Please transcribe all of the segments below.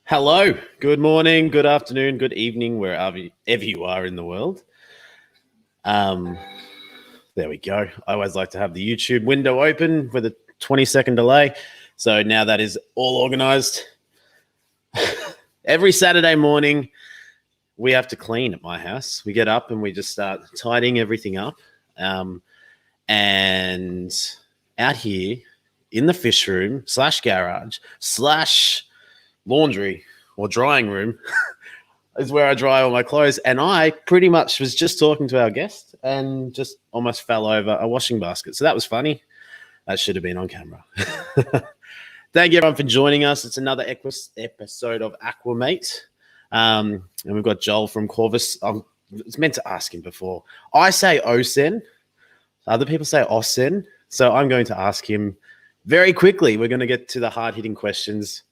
Hello, good morning, good afternoon, good evening, wherever you are in the world. There we go. I always like to have the YouTube window open with a 20-second delay. So now that is all organized. Every Saturday morning, we have to clean at my house. We get up and we just start tidying everything up. And out here in the fish room / garage / laundry or drying room is where I dry all my clothes. And I pretty much was just talking to our guest and just almost fell over a washing basket. So that was funny. That should have been on camera. Thank you everyone for joining us. It's another episode of Aqua, mate. And we've got Joel from Corvus. I was meant to ask him before. I say Oscen. Other people say Oscen. So I'm going to ask him very quickly. We're going to get to the hard-hitting questions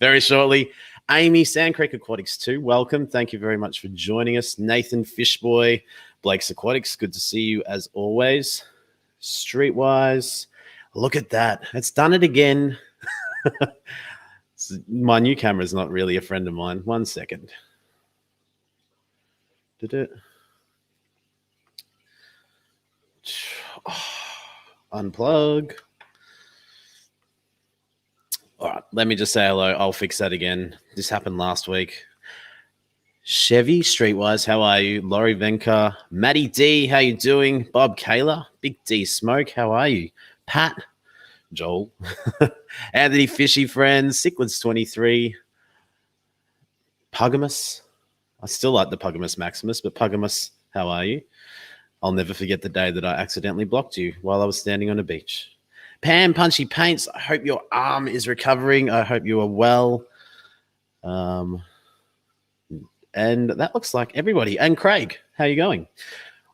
very shortly. Amy, Sand Creek Aquatics 2, welcome. Thank you very much for joining us. Nathan Fishboy, Blake's Aquatics, good to see you as always. Streetwise, look at that. It's done it again. My new camera is not really a friend of mine. 1 second. Did it? Unplug. All right, let me just say hello. I'll fix that again. This happened last week. Chevy, Streetwise, how are you? Laurie Venka, Maddie D, how you doing? Bob Kayla, Big D Smoke, how are you? Pat, Joel, Anthony Fishy Friends, Cichlids 23, Pugamus. I still like the Pugamus Maximus, but Pugamus, how are you? I'll never forget the day that I accidentally blocked you while I was standing on a beach. Pam Punchy Paints, I hope your arm is recovering. I hope you are well. And that looks like everybody. And Craig, how are you going?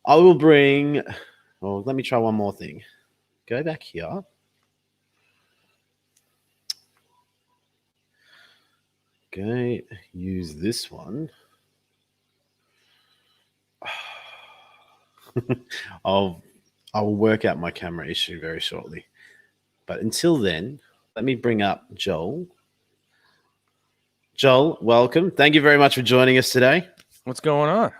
I will bring, well, let me try one more thing. Go back here. Okay, use this one. I'll work out my camera issue very shortly. But until then, let me bring up Joel. Joel, welcome. Thank you very much for joining us today. What's going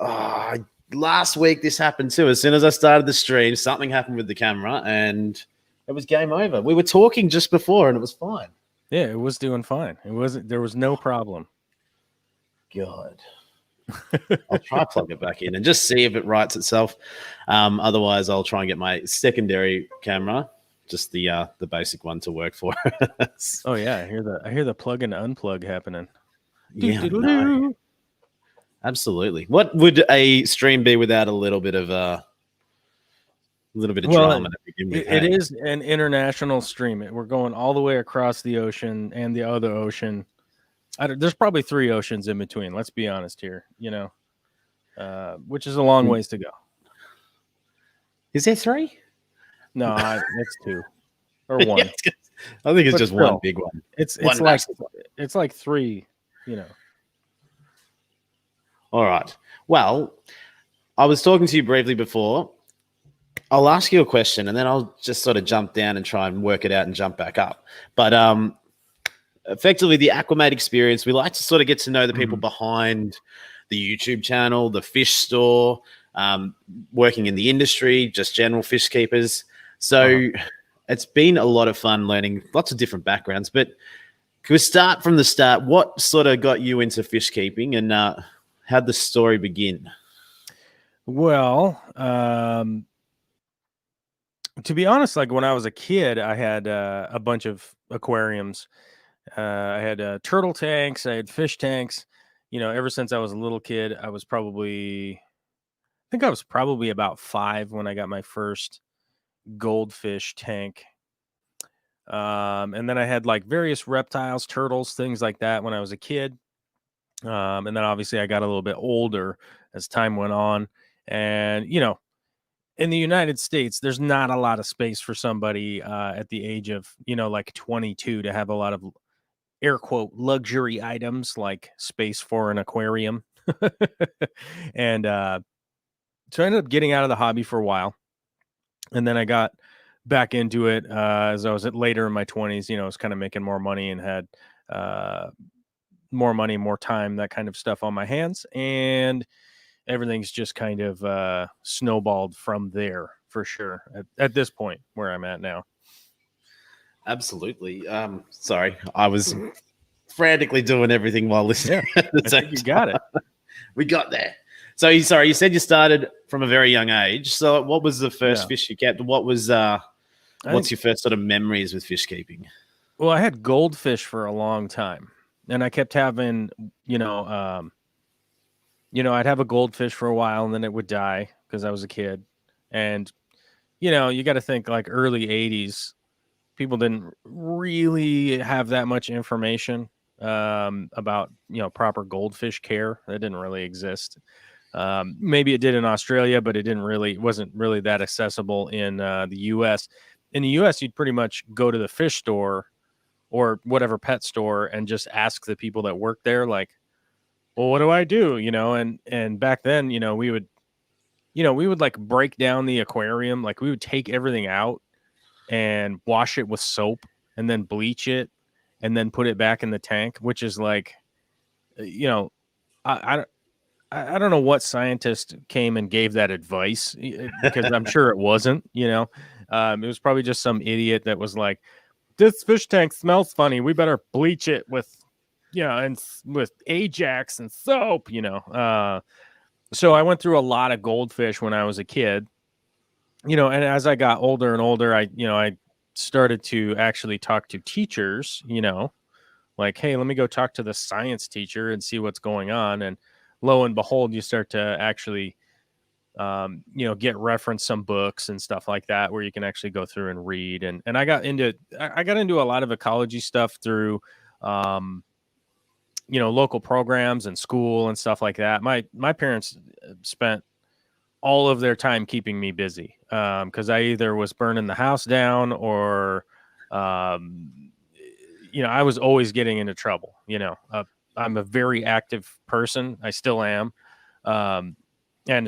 on? Last week, this happened too. As soon as I started the stream, something happened with the camera and it was game over. We were talking just before and it was fine. Yeah, it was doing fine. There was no problem. God. I'll try to plug it back in and just see if it rights itself. Otherwise, I'll try and get my secondary camera, just the basic one, to work for us. Oh yeah, I hear the plug and unplug happening. Yeah, no. Absolutely. What would a stream be without a little bit of drama? It is an international stream. We're going all the way across the ocean and the other ocean. There's probably 3 oceans in between. Let's be honest here, which is a long ways to go. Is there 3? No, it's 2 or 1. Yeah, I think it's just one big one. It's like 3, All right. Well, I was talking to you briefly before. I'll ask you a question and then I'll just sort of jump down and try and work it out and jump back up. But effectively, the Aquamate experience, we like to sort of get to know the people behind the YouTube channel, the fish store, working in the industry, just general fish keepers. So it's been a lot of fun learning lots of different backgrounds. But can we start from the start? What sort of got you into fish keeping, and how'd the story begin? Well, to be honest, like when I was a kid, I had a bunch of aquariums. I had turtle tanks, I had fish tanks. Ever since I was a little kid, I think I was probably about 5 when I got my first goldfish tank. And then I had like various reptiles, turtles, things like that when I was a kid. And then obviously I got a little bit older as time went on. And, in the United States, there's not a lot of space for somebody at the age of, like 22 to have a lot of air quote luxury items like space for an aquarium. And so I ended up getting out of the hobby for a while. And then I got back into it as I was later in my 20s. I was kind of making more money and had more money, more time, that kind of stuff on my hands. And everything's just kind of snowballed from there for sure at this point where I'm at now. Absolutely. Sorry, I was frantically doing everything while listening. Yeah, I think you got it. We got there. So, you said you started from a very young age. So, what was the first fish you kept? What's your first sort of memories with fish keeping? Well, I had goldfish for a long time, and I kept having, I'd have a goldfish for a while, and then it would die because I was a kid. And, you got to think like early 80s, people didn't really have that much information about, proper goldfish care. That didn't really exist. Maybe it did in Australia, but wasn't really that accessible in the US. In the US, you'd pretty much go to the fish store or whatever pet store and just ask the people that work there, like, well, what do I do? And back then, we would like break down the aquarium. Like we would take everything out and wash it with soap and then bleach it and then put it back in the tank, which is like, I don't know what scientist came and gave that advice because I'm sure it wasn't, it was probably just some idiot that was like, this fish tank smells funny. We better bleach it with, and with Ajax and soap, So I went through a lot of goldfish when I was a kid, and as I got older and older, I started to actually talk to teachers, like, hey, let me go talk to the science teacher and see what's going on. And lo and behold, you start to actually, get reference some books and stuff like that, where you can actually go through and read. And I got into a lot of ecology stuff through, local programs and school and stuff like that. My parents spent all of their time keeping me busy because I either was burning the house down or, I was always getting into trouble. I'm a very active person. I still am. And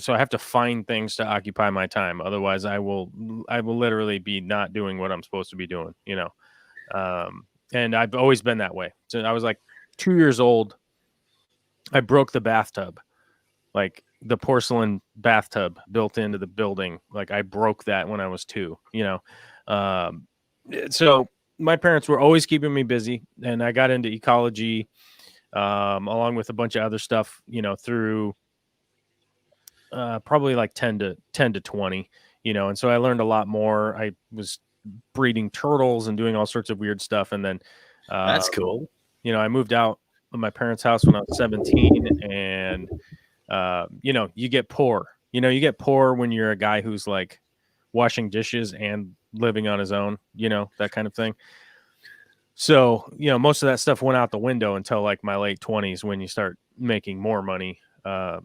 so I have to find things to occupy my time. Otherwise, I will literally be not doing what I'm supposed to be doing, and I've always been that way. So I was like 2 years old. I broke the bathtub, like the porcelain bathtub built into the building. Like I broke that when I was 2, so my parents were always keeping me busy, and I got into ecology, along with a bunch of other stuff, through probably like 10 to 20, and so I learned a lot more. I was breeding turtles and doing all sorts of weird stuff. And then that's cool. I moved out of my parents' house when I was 17, and you get poor. You get poor when you're a guy who's like washing dishes and living on his own, that kind of thing. So, most of that stuff went out the window until like my late 20s, when you start making more money, working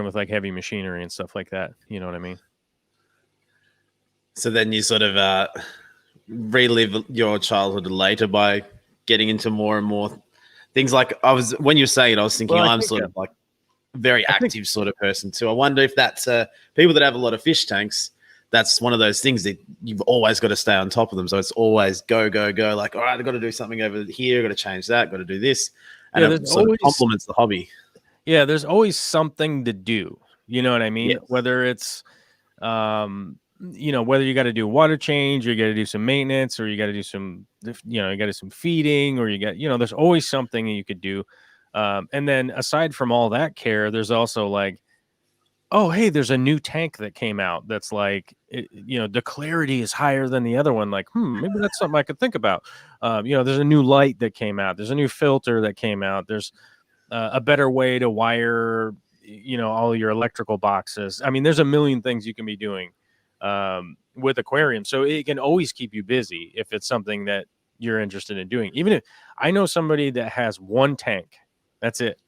with like heavy machinery and stuff like that. You know what I mean? So then you sort of relive your childhood later by getting into more and more things. Like when you were saying it, I was thinking, I'm sort of like a very active sort of person too. I wonder if that's people that have a lot of fish tanks, that's one of those things that you've always got to stay on top of them. So it's always go, go, go. Like, all right, I've got to do something over here. Got to change that. Got to do this. And it sort of complements the hobby. Yeah, there's always something to do. You know what I mean? Yes. Whether it's, whether you got to do water change or you got to do some maintenance or you got to do some, you got to do some feeding or you got, there's always something you could do. And then aside from all that care, there's also like, oh, hey, there's a new tank that came out that's like, the clarity is higher than the other one. Like, maybe that's something I could think about. There's a new light that came out. There's a new filter that came out. There's a better way to wire, all your electrical boxes. I mean, there's a million things you can be doing with aquarium. So it can always keep you busy if it's something that you're interested in doing. Even if I know somebody that has one tank, that's it.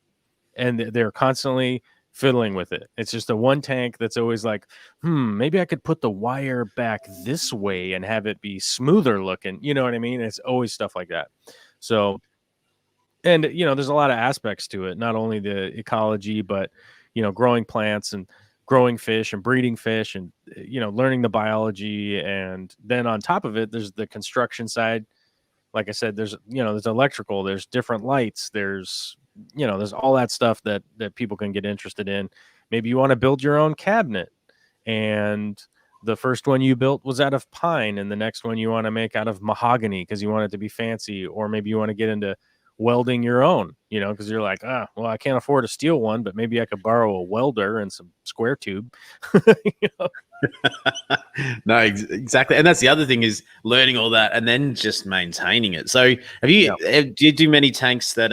And they're constantly fiddling with it. It's just a one tank that's always like, maybe I could put the wire back this way and have it be smoother looking. You know what I mean? It's always stuff like that. So, and there's a lot of aspects to it, not only the ecology, but growing plants and growing fish and breeding fish and learning the biology. And then on top of it, there's the construction side. Like I said, there's electrical, there's different lights, there's all that stuff that people can get interested in. Maybe you want to build your own cabinet, and the first one you built was out of pine, and the next one you want to make out of mahogany because you want it to be fancy. Or maybe you want to get into welding your own, because you're like, well, I can't afford a steel one, but maybe I could borrow a welder and some square tube. No, exactly. And that's the other thing, is learning all that and then just maintaining it. So do you do many tanks that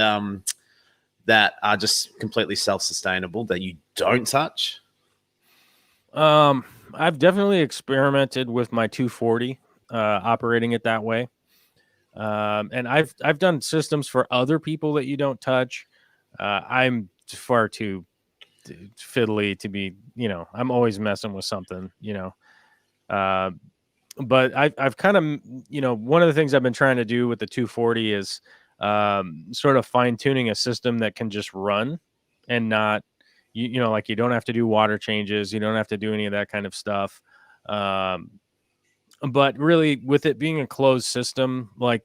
that are just completely self-sustainable that you don't touch? I've definitely experimented with my 240, operating it that way. And I've done systems for other people that you don't touch. I'm far too fiddly to be, I'm always messing with something, but I've kind of, one of the things I've been trying to do with the 240 is sort of fine tuning a system that can just run and not, like you don't have to do water changes. You don't have to do any of that kind of stuff. But really, with it being a closed system, like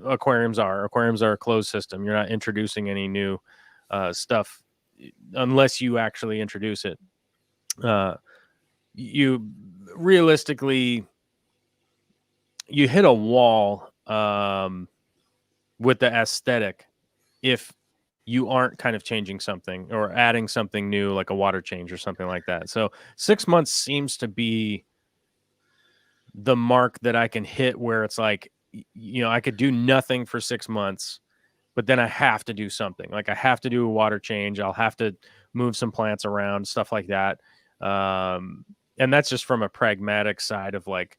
aquariums are a closed system. You're not introducing any new stuff unless you actually introduce it. You realistically, you hit a wall with the aesthetic if you aren't kind of changing something or adding something new, like a water change or something like that. So 6 months seems to be the mark that I can hit where it's like, I could do nothing for 6 months, but then I have to do something. Like I have to do a water change. I'll have to move some plants around, stuff like that. And that's just from a pragmatic side of like,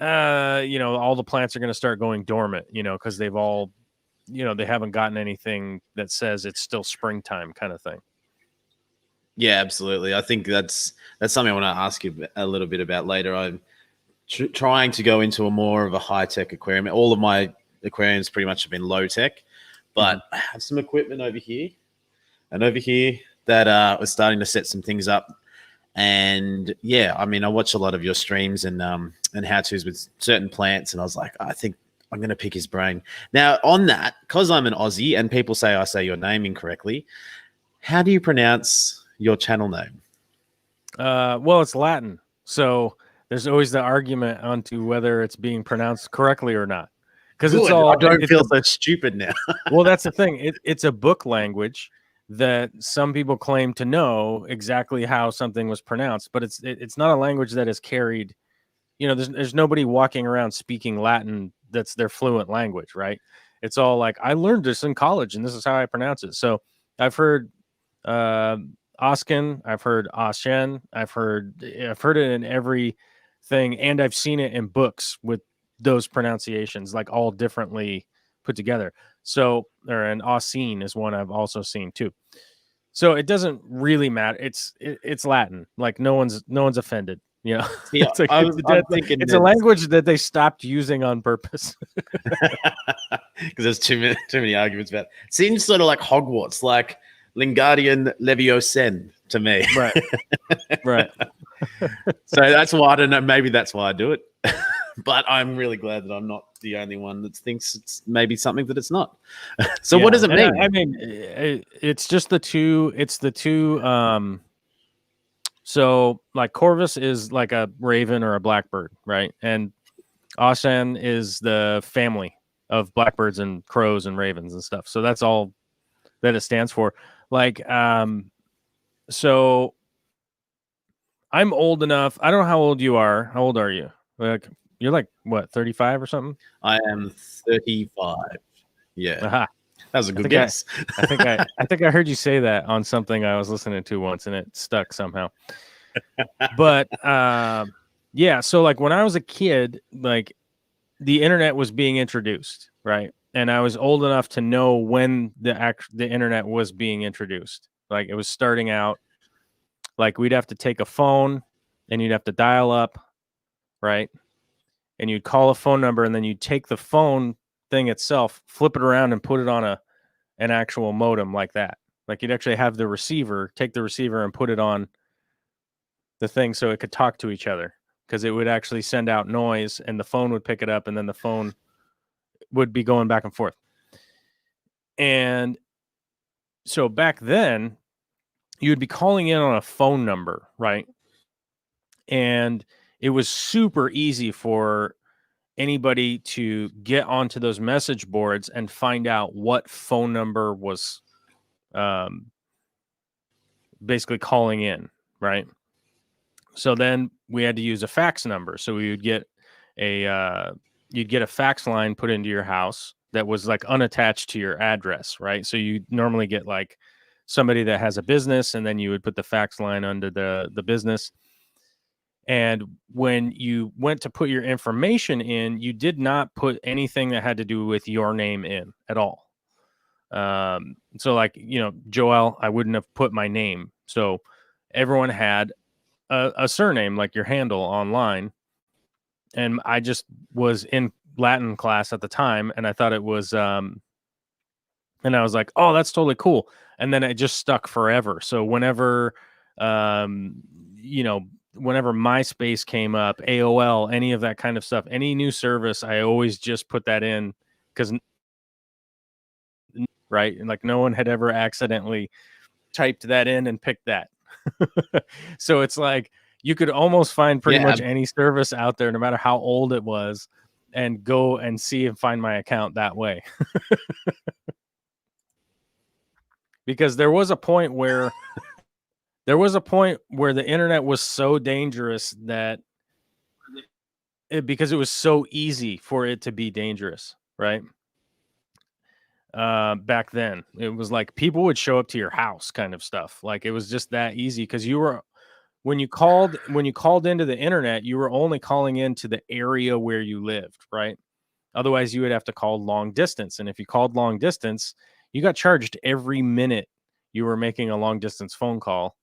all the plants are going to start going dormant, because they've all, they haven't gotten anything that says it's still springtime kind of thing. Yeah, absolutely. I think that's something I want to ask you a little bit about later. I'm trying to go into a more of a high-tech aquarium. All of my aquariums pretty much have been low-tech, but I have some equipment over here and over here that was starting to set some things up. And yeah, I mean, I watch a lot of your streams and how-tos with certain plants, and I was like, I think I'm going to pick his brain. Now, on that, because I'm an Aussie and people say I say your name incorrectly, how do you pronounce your channel name? Well, it's Latin, so there's always the argument onto whether it's being pronounced correctly or not. Because it's all, I don't feel so stupid now. Well, that's the thing. It's a book language that some people claim to know exactly how something was pronounced, but it's not a language that is carried. There's nobody walking around speaking Latin that's their fluent language, right? It's all like, I learned this in college and this is how I pronounce it. So I've heard Oscen, I've heard Oscen, I've heard it in every thing, and I've seen it in books with those pronunciations, like all differently put together. So, or an Oscen is one I've also seen too. So it doesn't really matter. It's Latin. Like no one's offended. Yeah, it's like, it's a language that they stopped using on purpose because there's too many arguments about it. Seems sort of like Hogwarts, like Wingardium Leviosa to me. Right. So that's why I don't know. Maybe that's why I do it. But I'm really glad that I'm not the only one that thinks it's maybe something that it's not. So what does it mean? I mean, it's just the two. It's the two So like Corvus is like a raven or a blackbird, right? And Oscen is the family of blackbirds and crows and ravens and stuff. So that's all that it stands for. Like, so I'm old enough. I don't know how old you are. How old are you? Like, you're like what, 35 or something? I am 35. Yeah, Aha. that was a good guess. I think I heard you say that on something I was listening to once, and it stuck somehow. But yeah, so like when I was a kid, like the internet was being introduced, right? And I was old enough to know when the internet was being introduced. Like it was starting out. Like we'd have to take a phone, and you'd have to dial up, right? And you'd call a phone number, and then you'd take the phone thing itself, flip it around, and put it on an actual modem like that. Like you'd actually have the receiver, take the receiver and put it on the thing so it could talk to each other, because it would actually send out noise and the phone would pick it up, and then the phone would be going back and forth. And so back then you would be calling in on a phone number, right? And it was super easy for anybody to get onto those message boards and find out what phone number was basically calling in, right? So then we had to use a fax number. So we would get you'd get a fax line put into your house that was like unattached to your address, right? So you normally get like somebody that has a business, and then you would put the fax line under the business. And when you went to put your information in, you did not put anything that had to do with your name in at all. So like, Joel, I wouldn't have put my name. So everyone had a surname, like your handle online. And I just was in Latin class at the time, and I thought it was, and I was like, oh, that's totally cool. And then it just stuck forever. So whenever, whenever MySpace came up, AOL, any of that kind of stuff, any new service, I always just put that in, because, right. And like no one had ever accidentally typed that in and picked that. So it's like you could almost find pretty much any service out there, no matter how old it was, and go and see and find my account that way. Because there was a point where the internet was so dangerous that because it was so easy for it to be dangerous, right? Back then it was like people would show up to your house kind of stuff. Like it was just that easy, because when you called into the internet, you were only calling into the area where you lived, right? Otherwise you would have to call long distance. And if you called long distance, you got charged every minute you were making a long distance phone call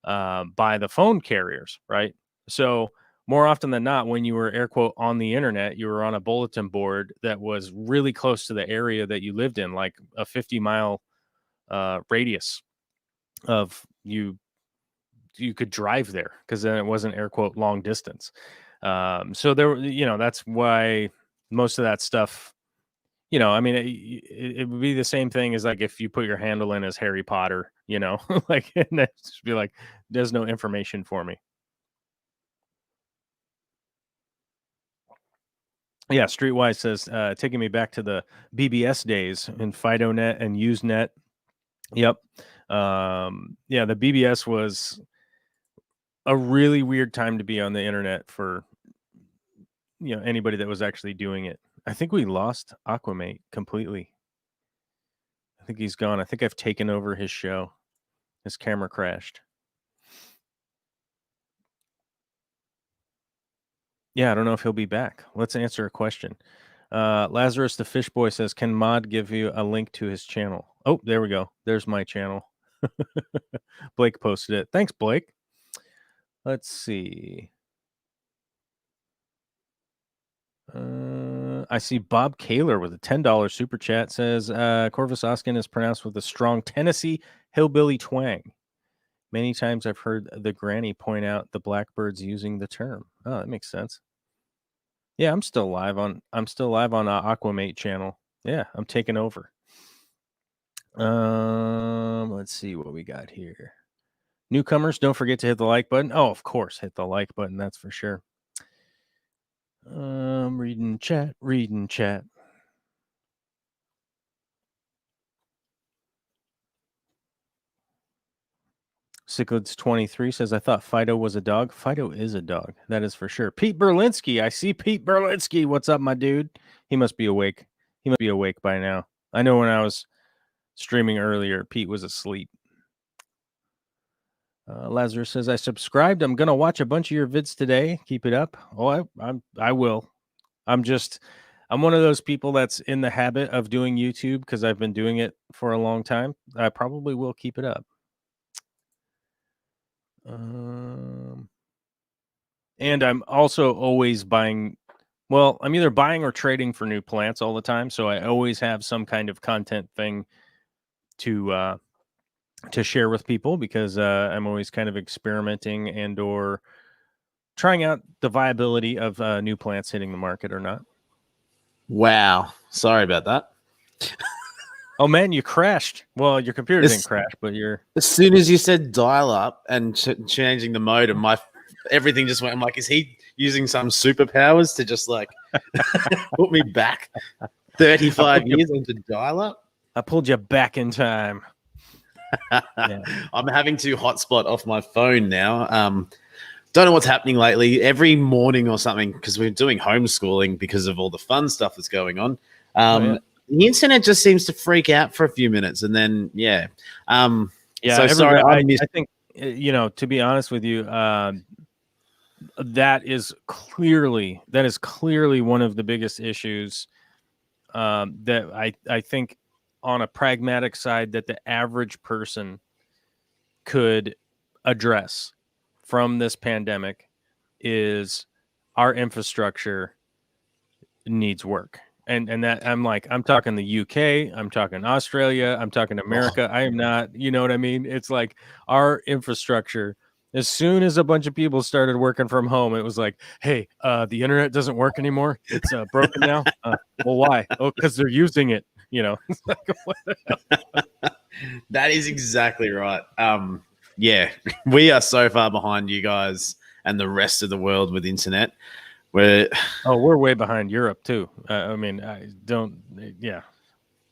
by the phone carriers, right? So more often than not, when you were air quote on the internet, you were on a bulletin board that was really close to the area that you lived in, like a 50-mile radius of you could drive there, because then it wasn't air quote long distance. So there, that's why most of that stuff, I mean, it would be the same thing as like if you put your handle in as Harry Potter, like, and then just be like, there's no information for me. Yeah, Streetwise says, taking me back to the BBS days in FidoNet and Usenet. Yep. Yeah, the BBS was a really weird time to be on the internet for, anybody that was actually doing it. I think we lost Aquamate completely. I think he's gone. I think I've taken over his show. His camera crashed. Yeah, I don't know if he'll be back. Let's answer a question. Lazarus the Fish Boy says, can Mod give you a link to his channel? Oh, there we go. There's my channel. Blake posted it. Thanks, Blake. Let's see. I see Bob Kaler with a $10 super chat says, Corvus Oscen is pronounced with a strong Tennessee hillbilly twang. Many times I've heard the granny point out the blackbirds using the term. Oh, that makes sense. Yeah, I'm still live on Aquamate channel. Yeah, I'm taking over. Let's see what we got here. Newcomers, don't forget to hit the like button. Oh, of course, hit the like button. That's for sure. Reading chat. Cichlids23 says, I thought Fido was a dog. Fido is a dog. That is for sure. Pete Berlinski. I see Pete Berlinski. What's up, my dude? He must be awake. He must be awake by now. I know when I was streaming earlier, Pete was asleep. Lazarus says, I subscribed. I'm going to watch a bunch of your vids today. Keep it up. Oh, I will. I'm one of those people that's in the habit of doing YouTube because I've been doing it for a long time. I probably will keep it up. And I'm also always buying. Well, I'm either buying or trading for new plants all the time. So I always have some kind of content thing to share with people because I'm always kind of experimenting and or trying out the viability of new plants hitting the market or not. Wow. Sorry about that. Oh, man, you crashed. Well, your computer didn't crash, but you're... As soon as you said dial up and changing the modem, everything just went. I'm like, is he using some superpowers to just like put me back 35 years into dial up? I pulled you back in time. Yeah. I'm having to hotspot off my phone now. Don't know what's happening lately. Every morning or something, because we're doing homeschooling because of all the fun stuff that's going on. The internet just seems to freak out for a few minutes, and then So sorry, I think to be honest with you, that is clearly one of the biggest issues that I think on a pragmatic side that the average person could address from this pandemic is our infrastructure needs work. And that I'm talking the UK, I'm talking Australia, I'm talking America. I am not, you know what I mean? It's like our infrastructure, as soon as a bunch of people started working from home, it was like, hey, the internet doesn't work anymore. It's broken now. Well, why? Oh, because they're using it, That is exactly right. Yeah, we are so far behind you guys and the rest of the world with internet. We're way behind Europe too.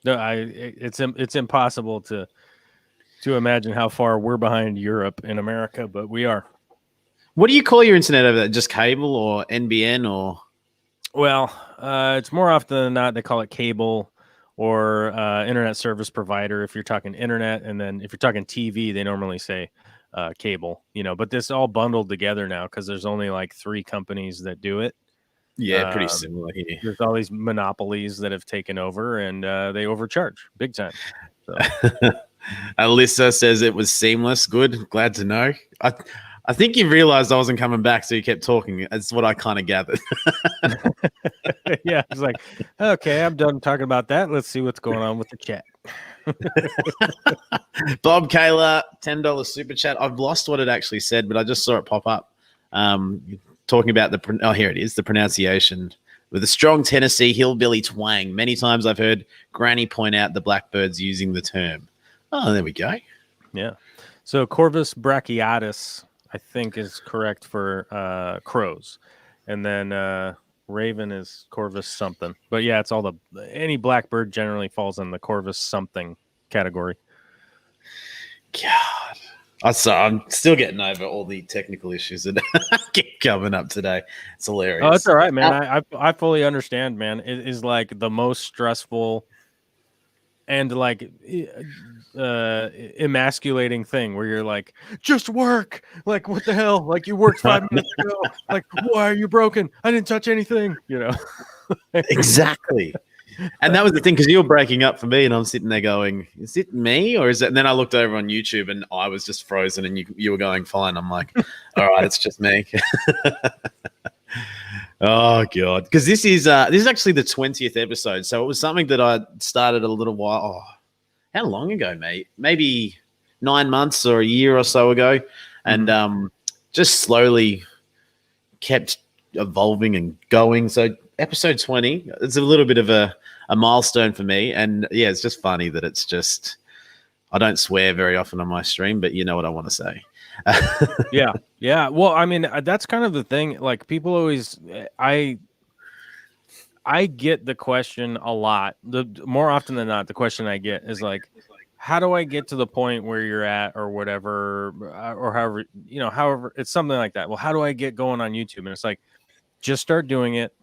It's impossible to imagine how far we're behind Europe in America, but we are. What do you call your internet over there? Just cable or NBN or? Well, it's more often than not they call it cable or internet service provider if you're talking internet, and then if you're talking TV, they normally say cable. But this all bundled together now because there's only like 3 companies that do it. Yeah, pretty similar here. There's all these monopolies that have taken over, and they overcharge big time. So. Alyssa says it was seamless. Good, glad to know. I think you realized I wasn't coming back, so you kept talking. That's what I kind of gathered. Yeah, it's like, okay, I'm done talking about that. Let's see what's going on with the chat. Bob Kayla, $10 super chat. I've lost what it actually said, but I just saw it pop up. Talking about here it is, the pronunciation. With a strong Tennessee hillbilly twang. Many times I've heard Granny point out the blackbirds using the term. Oh, there we go. Yeah. So Corvus brachiotis, I think, is correct for crows. And then raven is Corvus something. But yeah, it's all any blackbird generally falls in the Corvus something category. God. I'm still getting over all the technical issues that keep coming up today. It's hilarious. Oh, it's all right, man. I fully understand, man. It is like the most stressful and like emasculating thing where you're like, just work. Like, what the hell? Like, you worked 5 minutes ago. Like, why are you broken? I didn't touch anything. Exactly. And that was the thing, because you were breaking up for me, and I'm sitting there going, is it me or is it? And then I looked over on YouTube and I was just frozen, and you were going fine. I'm like, all right, it's just me. Oh God, because this is actually the 20th episode, so it was something that I started a little while. Oh, how long ago, mate? Maybe 9 months or a year or so ago, and just slowly kept evolving and going. So episode 20, it's a little bit of a milestone for me, and yeah, it's just funny that it's just I don't swear very often on my stream, but you know what I want to say. Yeah. Well, I mean, that's kind of the thing. Like people always, I get the question a lot. The more often than not, the question I get is like, how do I get to the point where you're at or whatever, or however, it's something like that. Well, how do I get going on YouTube? And it's like, just start doing it.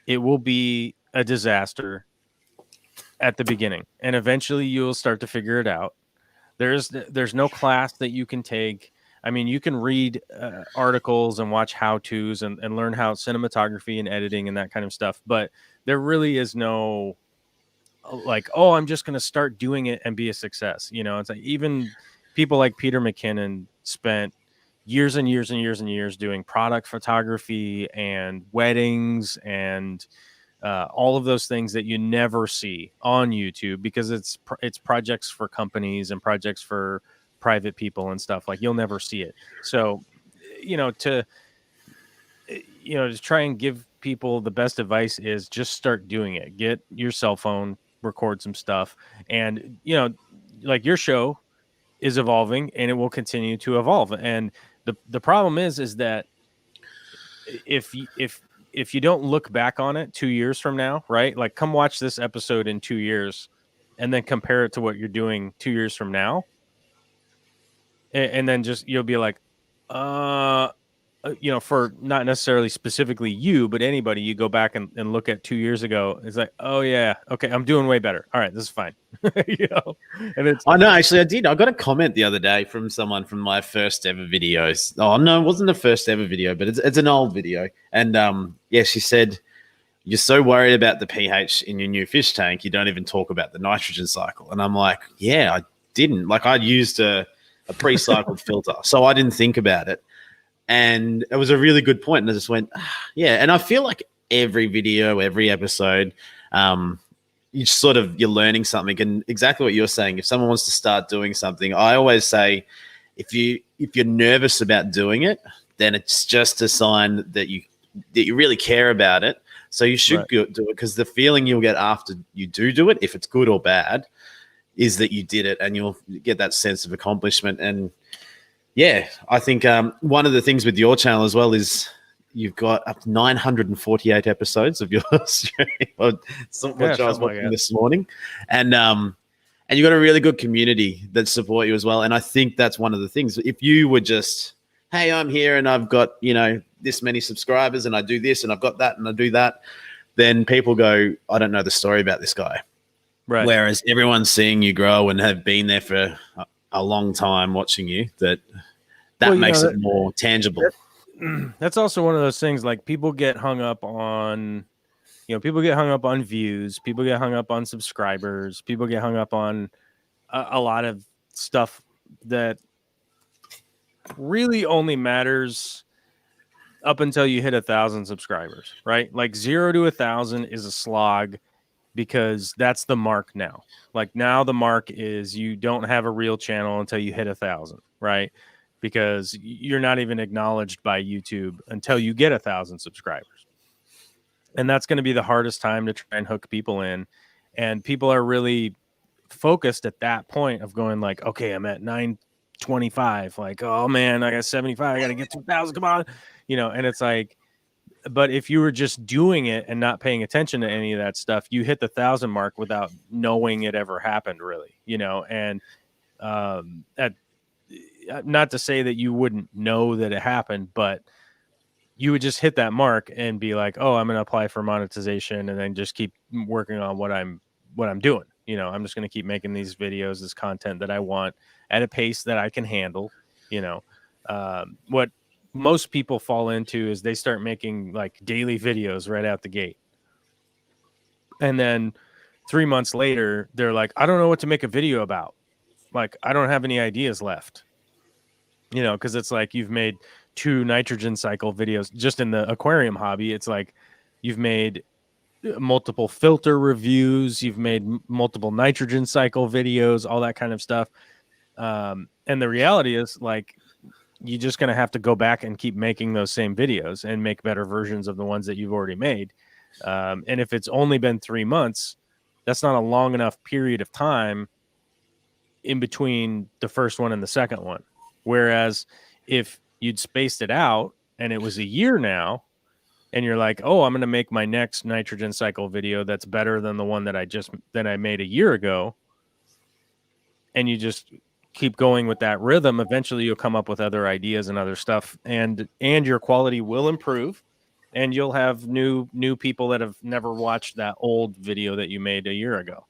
It will be a disaster at the beginning, and eventually you'll start to figure it out. There's no class that you can take. I mean, you can read articles and watch how-tos and learn how cinematography and editing and that kind of stuff, but there really is no like, oh, I'm just going to start doing it and be a success. It's like even people like Peter McKinnon spent years and years and years and years doing product photography and weddings and all of those things that you never see on YouTube because it's projects for companies and projects for private people and stuff. Like you'll never see it. So, to try and give people the best advice is just start doing it. Get your cell phone, record some stuff, and like your show is evolving and it will continue to evolve. And the problem is that if you don't look back on it 2 years from now, right? Like come watch this episode in 2 years and then compare it to what you're doing 2 years from now. And then just, you'll be like, for not necessarily specifically you, but anybody, you go back and look at 2 years ago. It's like, oh yeah, okay, I'm doing way better. All right, this is fine. And it's. I know, actually, I did. I got a comment the other day from someone from my first ever videos. Oh no, it wasn't the first ever video, but it's an old video. And yeah, she said, "You're so worried about the pH in your new fish tank, you don't even talk about the nitrogen cycle." And I'm like, yeah, I didn't. Like I used a pre-cycled filter, so I didn't think about it. And it was a really good point. And I just went, yeah. And I feel like every video, every episode, you're learning something. And exactly what you're saying, if someone wants to start doing something, I always say, if you're nervous about doing it, then it's just a sign that you really care about it. So you should do it, because the feeling you'll get after you do it, if it's good or bad, is that you did it, and you'll get that sense of accomplishment. And yeah, I think one of the things with your channel as well is you've got up to 948 episodes of your stream, which I was watching this morning. And you got a really good community that support you as well. And I think that's one of the things. If you were just, hey, I'm here and I've got, this many subscribers and I do this and I've got that and I do that, then people go, I don't know the story about this guy. Right. Whereas everyone's seeing you grow and have been there for a long time watching you, that makes it more tangible. That's also one of those things, like people get hung up on, people get hung up on views, people get hung up on subscribers, people get hung up on a lot of stuff that really only matters up until you hit 1,000 subscribers, right? Like 0 to 1,000 is a slog, because that's the mark now. Like now the mark is you don't have a real channel until you hit 1,000, right? Because you're not even acknowledged by YouTube until you get 1,000 subscribers. And that's going to be the hardest time to try and hook people in. And people are really focused at that point of going like, okay, I'm at 925. Like, oh man, I got 75. I got to get to 1,000. Come on. And it's like, but if you were just doing it and not paying attention to any of that stuff, you hit the 1,000 mark without knowing it ever happened, really, and not to say that you wouldn't know that it happened, but you would just hit that mark and be like, oh, I'm going to apply for monetization, and then just keep working on what I'm doing. I'm just going to keep making these videos, this content that I want at a pace that I can handle. What most people fall into is they start making like daily videos right out the gate. And then 3 months later, they're like, I don't know what to make a video about. Like, I don't have any ideas left. Because it's like you've made 2 nitrogen cycle videos just in the aquarium hobby. It's like you've made multiple filter reviews, you've made multiple nitrogen cycle videos, all that kind of stuff. And the reality is, like, you're just going to have to go back and keep making those same videos and make better versions of the ones that you've already made. And if it's only been 3 months, that's not a long enough period of time in between the first one and the second one. Whereas if you'd spaced it out and it was a year now, and you're like, oh, I'm going to make my next nitrogen cycle video that's better than the one that I made a year ago, and you just keep going with that rhythm, eventually you'll come up with other ideas and other stuff, and your quality will improve, and you'll have new people that have never watched that old video that you made a year ago.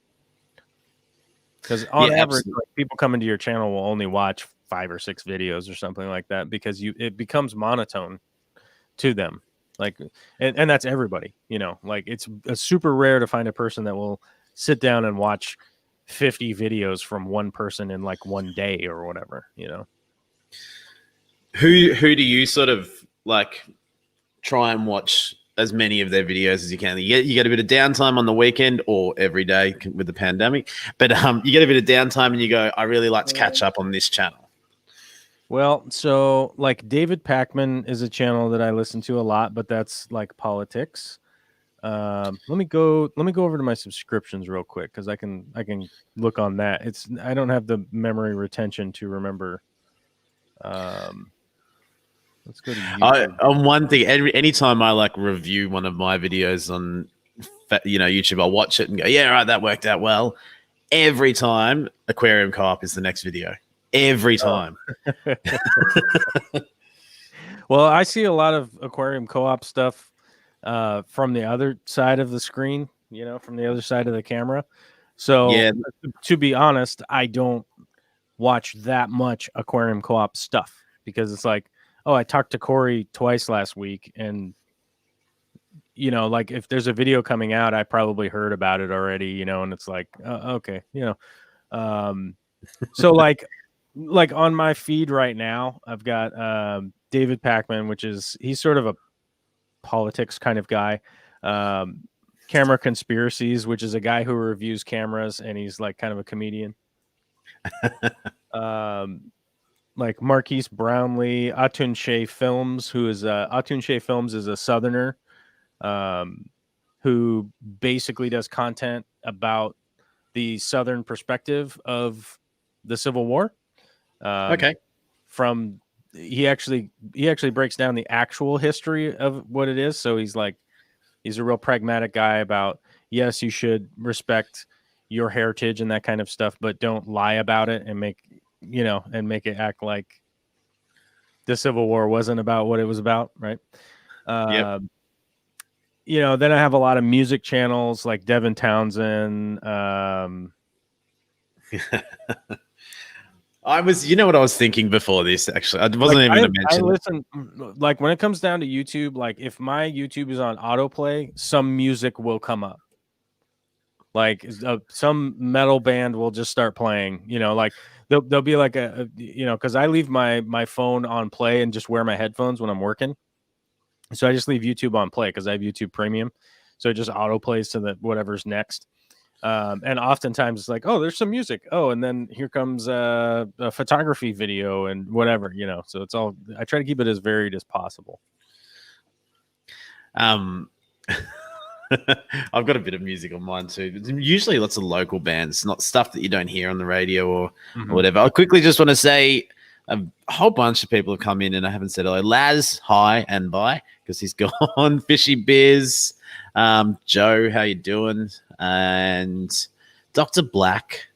Because on average, like, people coming to your channel will only watch 5 or 6 videos or something like that, because it becomes monotone to them. Like, and that's everybody, like it's super rare to find a person that will sit down and watch 50 videos from one person in like one day or whatever, Who do you sort of like try and watch as many of their videos as you can? You get a bit of downtime on the weekend or every day with the pandemic, but you get a bit of downtime and you go, I really like to catch up on this channel. Well, so like David Pakman is a channel that I listen to a lot, but that's like politics. Let me go over to my subscriptions real quick, because I can look on that. I don't have the memory retention to remember. Let's go to YouTube. On one thing, anytime I like review one of my videos on YouTube, I'll watch it and go, yeah, right, that worked out well. Every time, aquarium co-op is the next video. Every time. Well, I see a lot of aquarium co-op stuff from the other side of the screen, from the other side of the camera. So yeah, to be honest, I don't watch that much aquarium co-op stuff, because it's like, oh, I talked to Corey twice last week, and like if there's a video coming out, I probably heard about it already, and it's like, okay, so like on my feed right now, I've got David Pakman, he's sort of a politics kind of guy. Camera Conspiracies, which is a guy who reviews cameras, and he's like kind of a comedian. Like Marquise Brownlee, Atun Shea Films, who is Atun Shea Films is a Southerner who basically does content about the Southern perspective of the Civil War. Okay. He actually breaks down the actual history of what it is. So he's a real pragmatic guy about, yes, you should respect your heritage and that kind of stuff, but don't lie about it and make it act like the Civil War wasn't about what it was about, right? Yep. Then I have a lot of music channels like Devin Townsend. I was, what I was thinking before this, actually. I wasn't even going to mention. I listen, like when it comes down to YouTube, like if my YouTube is on autoplay, some music will come up. Like some metal band will just start playing, like there'll be like because I leave my phone on play and just wear my headphones when I'm working. So I just leave YouTube on play because I have YouTube Premium. So it just auto plays to whatever's next. And oftentimes it's like, oh, there's some music. Oh, and then here comes a photography video and whatever, So it's all, I try to keep it as varied as possible. I've got a bit of music on mine too. But usually lots of local bands, not stuff that you don't hear on the radio or whatever. I quickly just want to say a whole bunch of people have come in and I haven't said hello. Laz, hi and bye, because he's gone. Fishy Biz, Joe, how you doing? And Dr. Black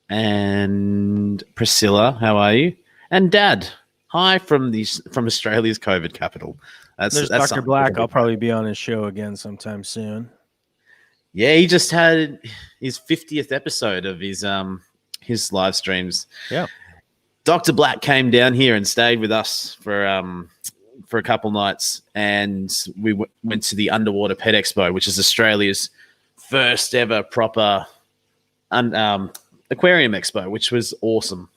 and Priscilla, how are you? And Dad, hi from Australia's COVID capital. There's Dr. Black. I'll probably be on his show again sometime soon. Yeah, he just had his 50th episode of his live streams. Yeah. Dr. Black came down here and stayed with us for a couple nights, and we went to the Underwater Pet Expo, which is Australia's first ever proper aquarium expo, which was awesome.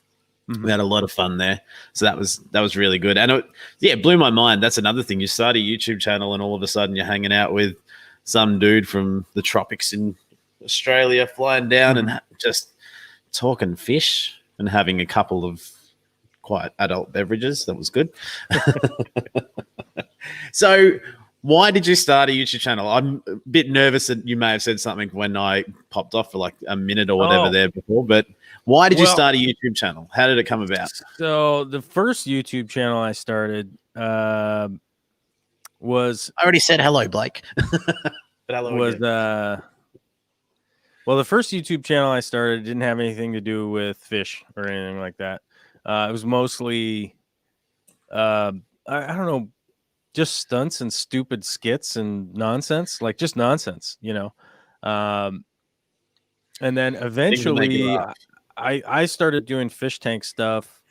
We had a lot of fun there. So that was really good. And it blew my mind. That's another thing. You start a YouTube channel and all of a sudden you're hanging out with some dude from the tropics in Australia flying down and just talking fish and having a couple of quite adult beverages. That was good. So why did you start a YouTube channel? I'm a bit nervous that you may have said something when I popped off for like a minute or whatever there before, but Why did you Well- start a YouTube channel? How did it come about? So the first YouTube channel I started was I already said hello, Blake. But hello was again. well, the first YouTube channel I started didn't have anything to do with fish or anything like that. It was mostly I don't know, just stunts and stupid skits and nonsense, like just nonsense, you know. And then Things that make you eventually laugh. I started doing fish tank stuff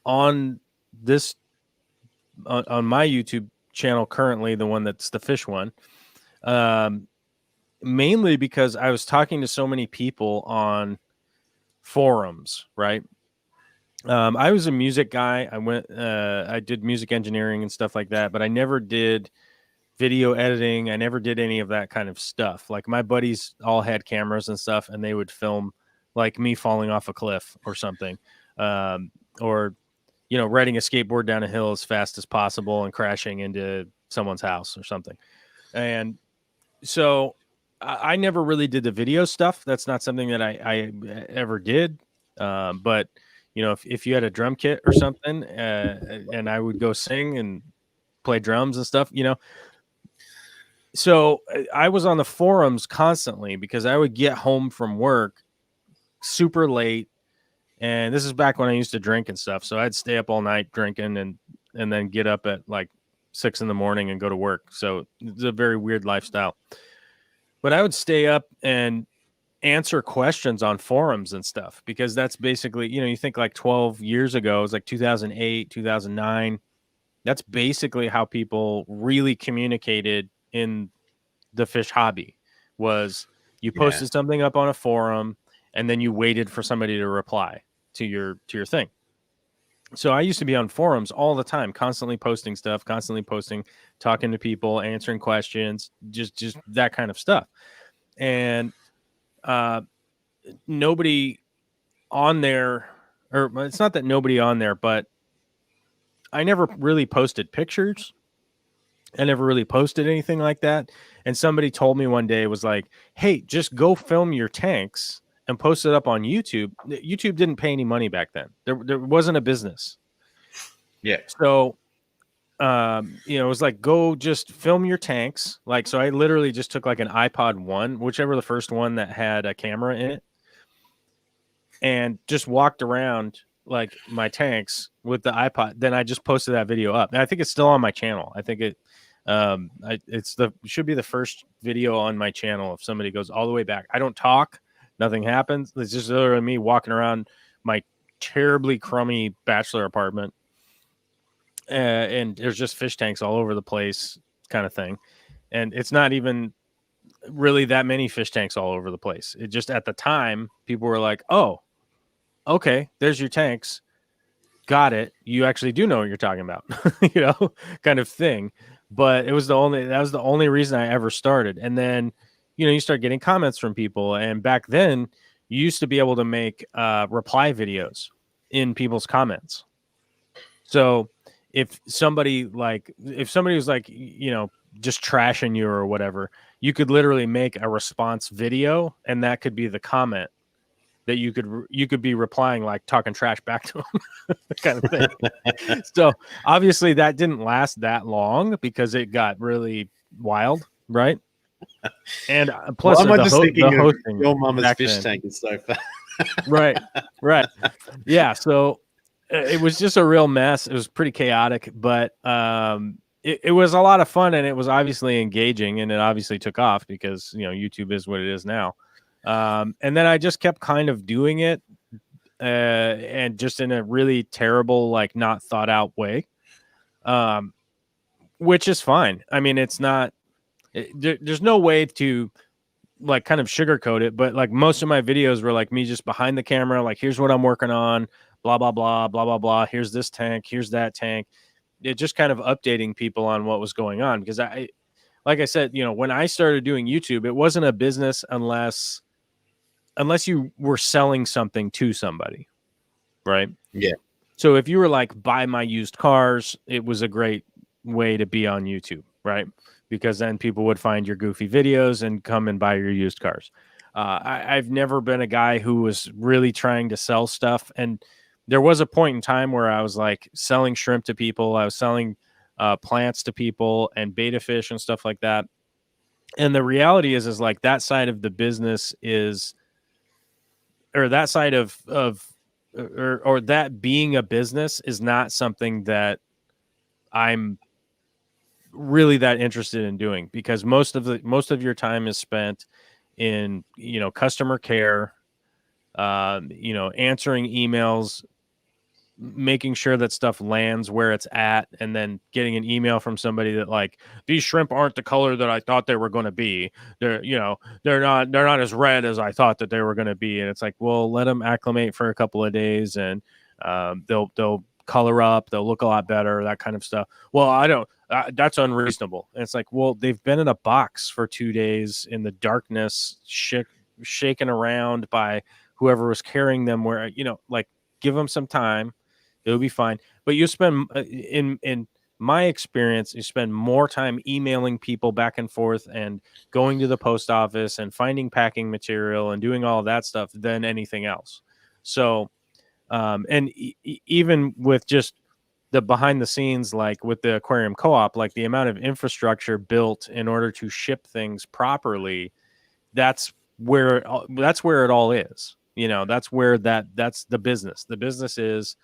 on this on my YouTube channel currently, the one that's the fish one. Mainly because I was talking to so many people on forums, right? I was a music guy. I did music engineering and stuff like that, but I never did video editing. I never did any of that kind of stuff. Like my buddies all had cameras and stuff, and they would film like me falling off a cliff or something, or riding a skateboard down a hill as fast as possible and crashing into someone's house or something. And so I never really did the video stuff. That's not something that I ever did. But if you had a drum kit or something, and I would go sing and play drums and stuff, So I was on the forums constantly because I would get home from work super late. And this is back when I used to drink and stuff. So I'd stay up all night drinking and then get up at like 6 a.m. and go to work. So it's a very weird lifestyle. But I would stay up and answer questions on forums and stuff because that's basically, you think like 12 years ago, it was like 2008, 2009. That's basically how people really communicated in the fish hobby was you posted something up on a forum and then you waited for somebody to reply to your thing. So I used to be on forums all the time, constantly posting stuff, talking to people, answering questions, just that kind of stuff. And nobody on there, or it's not that nobody on there, but I never really posted pictures. I never really posted anything like that. And somebody told me one day, was like, hey, just go film your tanks and post it up on YouTube. YouTube didn't pay any money back then. There wasn't a business. Yeah. So, it was like, go just film your tanks. Like, so I literally just took like an iPod 1, whichever the first one that had a camera in it, and just walked around like my tanks with the iPod. Then I just posted that video up. And I think it's still on my channel. I think should be the first video on my channel. If somebody goes all the way back, I don't talk, nothing happens. It's just literally me walking around my terribly crummy bachelor apartment. And there's just fish tanks all over the place kind of thing. And it's not even really that many fish tanks all over the place. It just, at the time, people were like, oh, okay, there's your tanks. Got it. You actually do know what you're talking about, kind of thing. But that was the only reason I ever started. And then, you start getting comments from people. And back then you used to be able to make reply videos in people's comments. So if somebody was like, just trashing you or whatever, you could literally make a response video and that could be the comment that you could be replying, like talking trash back to them kind of thing. So obviously that didn't last that long because it got really wild. Right. And plus, I'm just thinking of hosting your mama's fish then. tank is so fast. Right. Yeah. So it was just a real mess. It was pretty chaotic, but it was a lot of fun and it was obviously engaging and it obviously took off because, YouTube is what it is now. And then I just kept kind of doing it and just in a really terrible, like not thought out way, which is fine. I mean, it's not, there's no way to like kind of sugarcoat it, but like most of my videos were like me just behind the camera, like here's what I'm working on, blah, blah, blah, blah, blah, blah. Here's this tank. Here's that tank. It just kind of updating people on what was going on. Because like I said, when I started doing YouTube, it wasn't a business unless you were selling something to somebody. Right. Yeah. So if you were like, buy my used cars, it was a great way to be on YouTube. Right. Because then people would find your goofy videos and come and buy your used cars. I've never been a guy who was really trying to sell stuff. And there was a point in time where I was like selling shrimp to people. I was selling plants to people and beta fish and stuff like that. And the reality is like that side of the business is, or that side or that being a business is not something that I'm really that interested in doing, because most of your time is spent in, customer care, answering emails, making sure that stuff lands where it's at, and then getting an email from somebody that like, these shrimp aren't the color that I thought they were going to be. They're not as red as I thought that they were going to be. And it's like, well, let them acclimate for a couple of days, and they'll color up, they'll look a lot better, that kind of stuff. Well, I don't. That's unreasonable. And it's like, well, they've been in a box for 2 days in the darkness, shaken around by whoever was carrying them. Where like, give them some time. It'll be fine. But you spend in my experience, you spend more time emailing people back and forth and going to the post office and finding packing material and doing all of that stuff than anything else. So, and even with just the behind the scenes, like with the aquarium co-op, like the amount of infrastructure built in order to ship things properly, that's where it all is. That's where that's the business. The business is,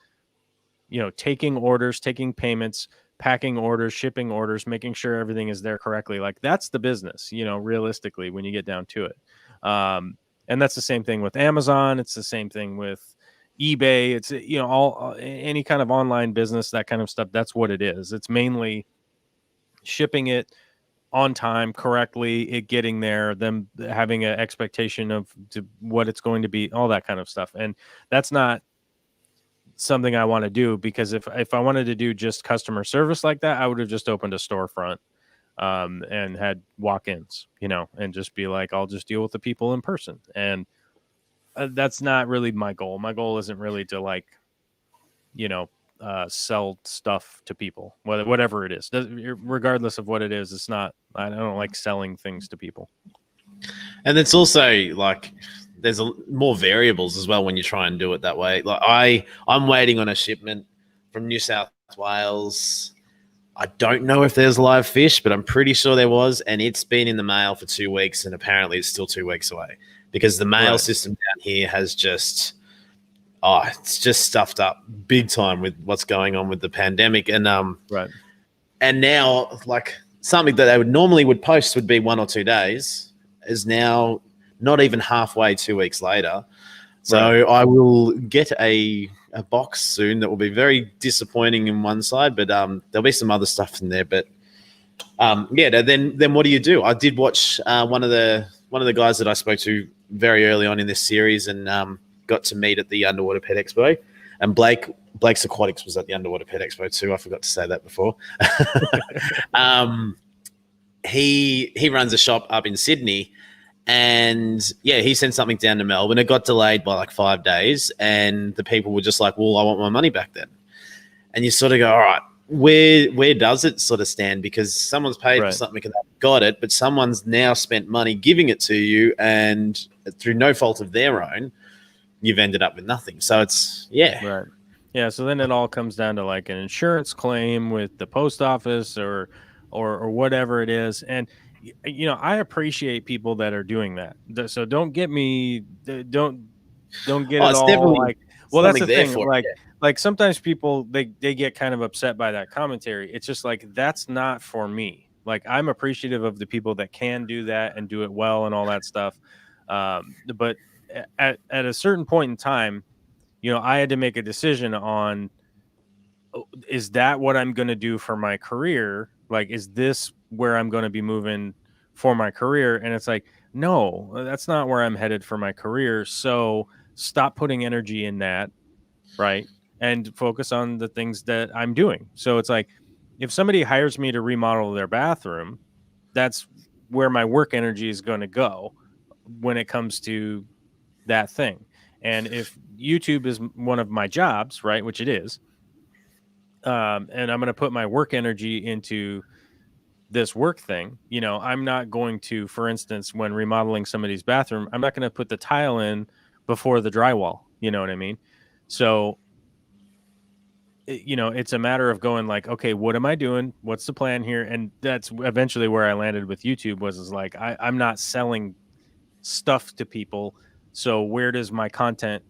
taking orders, taking payments, packing orders, shipping orders, making sure everything is there correctly. Like that's the business, realistically, when you get down to it. And that's the same thing with Amazon. It's the same thing with eBay. It's, all any kind of online business, that kind of stuff. That's what it is. It's mainly shipping it on time, correctly, it getting there, them having an expectation of what it's going to be, all that kind of stuff. And that's not something I want to do, because if I wanted to do just customer service like that, I would have just opened a storefront and had walk-ins, and just be like, I'll just deal with the people in person. And that's not really my goal. My goal isn't really to like, sell stuff to people, whatever it is, regardless of what it is. It's not, I don't like selling things to people. And it's also like there's more variables as well when you try and do it that way. Like I'm waiting on a shipment from New South Wales. I don't know if there's live fish, but I'm pretty sure there was, and it's been in the mail for 2 weeks, and apparently it's still 2 weeks away because the mail system down here has just, it's just stuffed up big time with what's going on with the pandemic. And and now, like, something that they would post would be 1 or 2 days is now not even halfway 2 weeks later. So I will get a box soon that will be very disappointing in one side, but there'll be some other stuff in there. But then what do? I did watch one of the guys that I spoke to very early on in this series, and got to meet at the Underwater Pet Expo. And Blake's Aquatics was at the Underwater Pet Expo too. I forgot to say that before. He runs a shop up in Sydney, and he sent something down to Melbourne. It got delayed by like 5 days, and the people were just like, well, I want my money back then. And you sort of go, all right, where does it sort of stand? Because someone's paid for something and they've got it, but someone's now spent money giving it to you, and through no fault of their own, you've ended up with nothing. So it's so then it all comes down to like an insurance claim with the post office or whatever it is. And I appreciate people that are doing that. So don't get me, don't get it all like, well, that's the thing. Like sometimes people, they get kind of upset by that commentary. It's just like, that's not for me. Like, I'm appreciative of the people that can do that and do it well and all that stuff. But at a certain point in time, I had to make a decision on, is that what I'm going to do for my career? Like, is this where I'm going to be moving for my career? And it's like, no, that's not where I'm headed for my career. So stop putting energy in that. Right. And focus on the things that I'm doing. So it's like, if somebody hires me to remodel their bathroom, that's where my work energy is going to go when it comes to that thing. And if YouTube is one of my jobs, right, which it is, and I'm going to put my work energy into this work thing. You know, I'm not going to, for instance, when remodeling somebody's bathroom, I'm not going to put the tile in before the drywall. You know what I mean? So, you know, it's a matter of going like, okay, what am I doing? What's the plan here? And that's eventually where I landed with YouTube is like, I'm not selling stuff to people. So where does my content,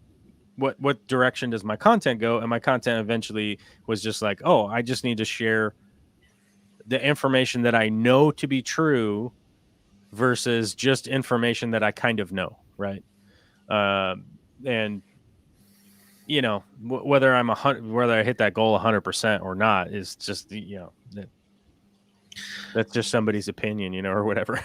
what direction does my content go? And my content eventually was just like, oh, I just need to share the information that I know to be true versus just information that I kind of know. Right. And you know, whether whether I hit that goal 100% or not is just, you know, that's just somebody's opinion, you know, or whatever.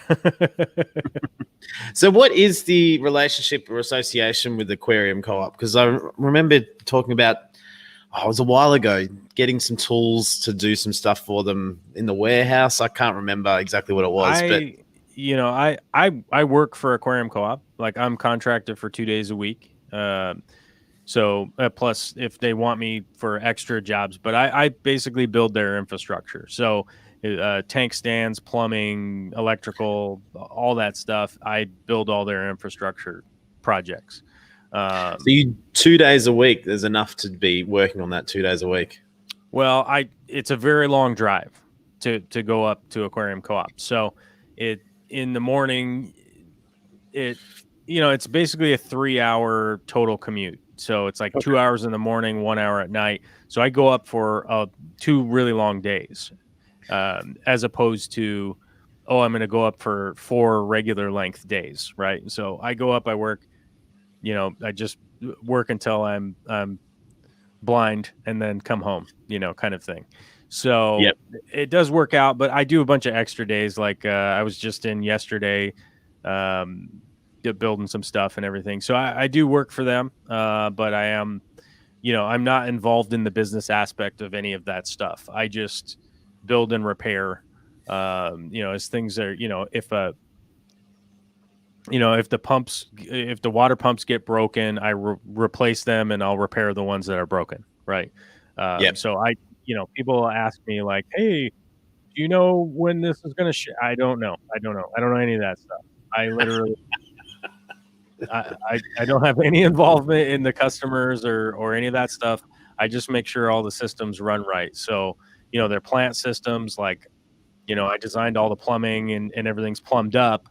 So what is the relationship or association with Aquarium Co-op? Because I remember talking about, it was a while ago, getting some tools to do some stuff for them in the warehouse. I can't remember exactly what it was, but you know, I work for Aquarium Co-op. Like I'm contracted for 2 days a week. So plus if they want me for extra jobs, but I basically build their infrastructure. So tank stands, plumbing, electrical, all that stuff. I build all their infrastructure projects. So you 2 days a week, there's enough to be working on that 2 days a week. Well, it's a very long drive to go up to Aquarium Co-op. So in the morning, you know, it's basically a 3-hour total commute. So it's like 2 hours in the morning, 1 hour at night. So I go up for 2 really long days, as opposed to, oh, I'm going to go up for 4 regular length days, right? So I go up, I work, you know, I just work until I'm blind and then come home, you know, kind of thing. So It does work out, but I do a bunch of extra days. Like I was just in yesterday, building some stuff and everything. So I do work for them, but I am, you know, I'm not involved in the business aspect of any of that stuff. I just build and repair, you know, as things are, you know, if the water pumps get broken, I replace them and I'll repair the ones that are broken. Right. So you know, people ask me like, hey, do you know when this is going to I don't know. I don't know any of that stuff. I literally, I don't have any involvement in the customers or any of that stuff. I just make sure all the systems run right. So, you know, their plant systems, like, you know, I designed all the plumbing and everything's plumbed up,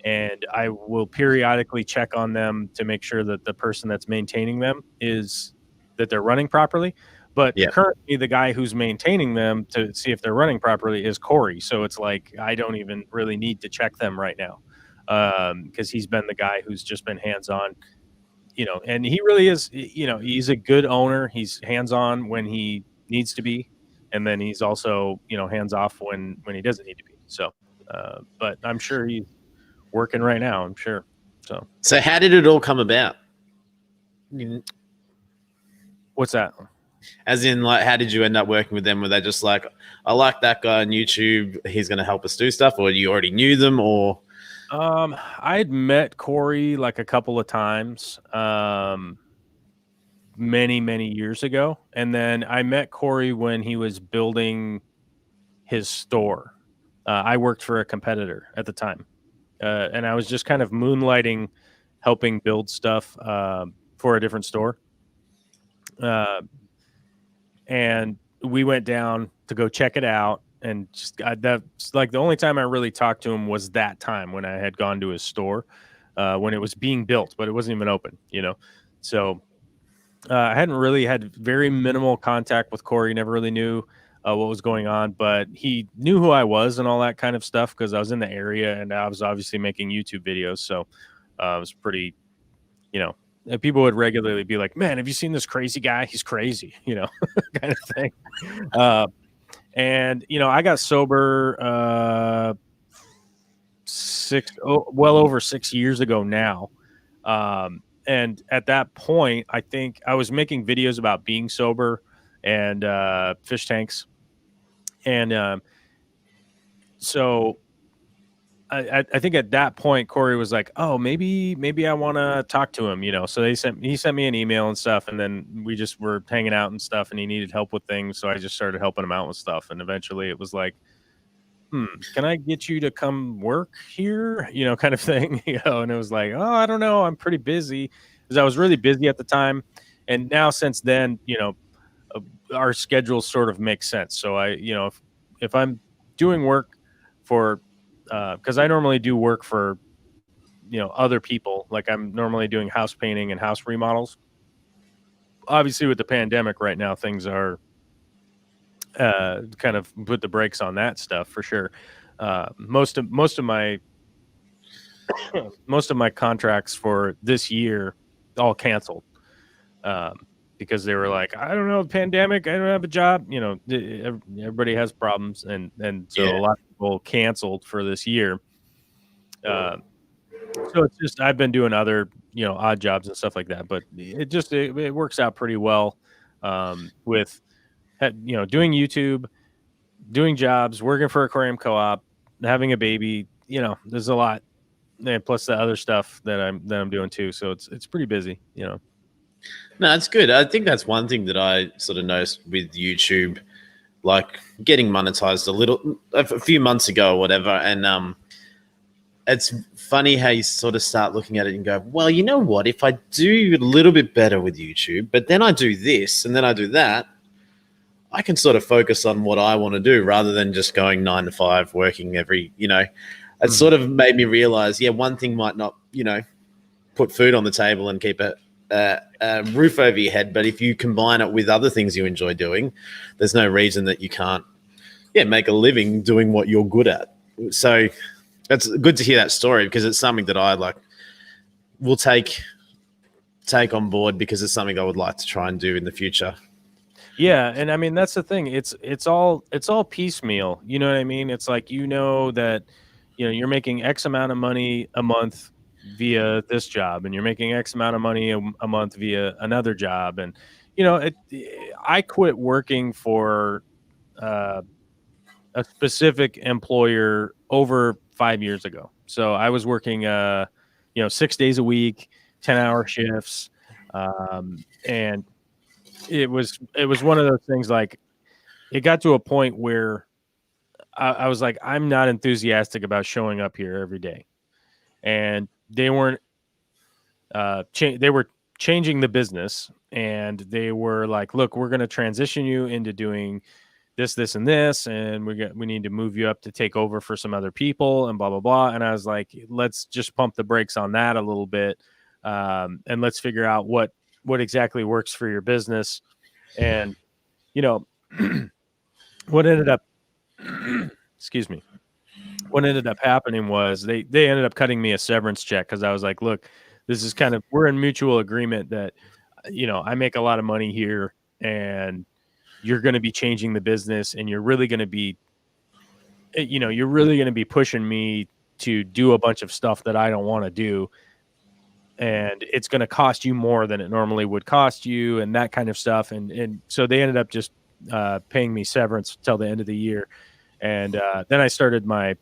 and I will periodically check on them to make sure that the person that's maintaining them that they're running properly. But currently the guy who's maintaining them to see if they're running properly is Corey. So it's like, I don't even really need to check them right now. Because he's been the guy who's just been hands-on, you know, and he really is, you know, he's a good owner. He's hands-on when he needs to be. And then he's also, you know, hands-off when he doesn't need to be. So, but I'm sure he's working right now, I'm sure. So how did it all come about? What's that? As in, like, how did you end up working with them? Were they just like, I like that guy on YouTube, he's going to help us do stuff, or you already knew them, or? I'd met Corey like a couple of times, many years ago, and then I met Corey when he was building his store. I worked for a competitor at the time, and I was just kind of moonlighting, helping build stuff for a different store. And we went down to go check it out, and just that's like the only time I really talked to him was that time when I had gone to his store, when it was being built, but it wasn't even open, you know. So I hadn't really had very minimal contact with Corey. Never really knew what was going on, but he knew who I was and all that kind of stuff because I was in the area and I was obviously making YouTube videos. So it was pretty, you know. People would regularly be like, man, have you seen this crazy guy? He's crazy, you know, kind of thing. And, you know, I got sober well over 6 years ago now. And at that point, I think I was making videos about being sober and fish tanks. And so I think at that point, Corey was like, oh, maybe I want to talk to him, you know. So he sent me an email and stuff, and then we just were hanging out and stuff, and he needed help with things. So I just started helping him out with stuff. And eventually it was like, can I get you to come work here? Kind of thing, and it was like, oh, I don't know. I'm pretty busy because I was really busy at the time. And now since then, our schedules sort of make sense. So if I'm doing work for, because I normally do work for, other people, like I'm normally doing house painting and house remodels. Obviously with the pandemic right now, things are kind of put the brakes on that stuff for sure. Most of my most of my contracts for this year all canceled because they were like, I don't know, pandemic, I don't have a job. Everybody has problems, and so a lot of people canceled for this year. So it's just I've been doing other odd jobs and stuff like that, but it works out pretty well with doing YouTube, doing jobs, working for aquarium co-op, having a baby. There's a lot, and plus the other stuff that I'm doing too. So it's pretty busy. No, that's good. I think that's one thing that I sort of noticed with YouTube, like getting monetized a few months ago or whatever, and it's funny how you sort of start looking at it and go, well, you know what? If I do a little bit better with YouTube, but then I do this and then I do that, I can sort of focus on what I want to do rather than just going 9 to 5, working it sort of made me realize, one thing might not, put food on the table and keep a roof over your head. But if you combine it with other things you enjoy doing, there's no reason that you can't, make a living doing what you're good at. So it's good to hear that story because it's something that I will take on board because it's something I would like to try and do in the future. Yeah, and I mean that's the thing. It's all piecemeal. You know what I mean? It's like that you're making X amount of money a month via this job, and you're making X amount of money a month via another job, and I quit working for a specific employer over 5 years ago. So I was working 6 days a week, 10-hour shifts, and it was one of those things. Like it got to a point where I was like, I'm not enthusiastic about showing up here every day, and they weren't. They were changing the business, and they were like, "Look, we're going to transition you into doing this, this, and this, and we need to move you up to take over for some other people, and blah blah blah." And I was like, "Let's just pump the brakes on that a little bit, and let's figure out what exactly works for your business." And what ended up excuse me, what ended up happening was they ended up cutting me a severance check because I was like, look, this is we're in mutual agreement that I make a lot of money here, and you're going to be changing the business, and you're really going to be pushing me to do a bunch of stuff that I don't want to do, and it's going to cost you more than it normally would cost you, and that kind of stuff. And so they ended up just paying me severance till the end of the year. And then I started my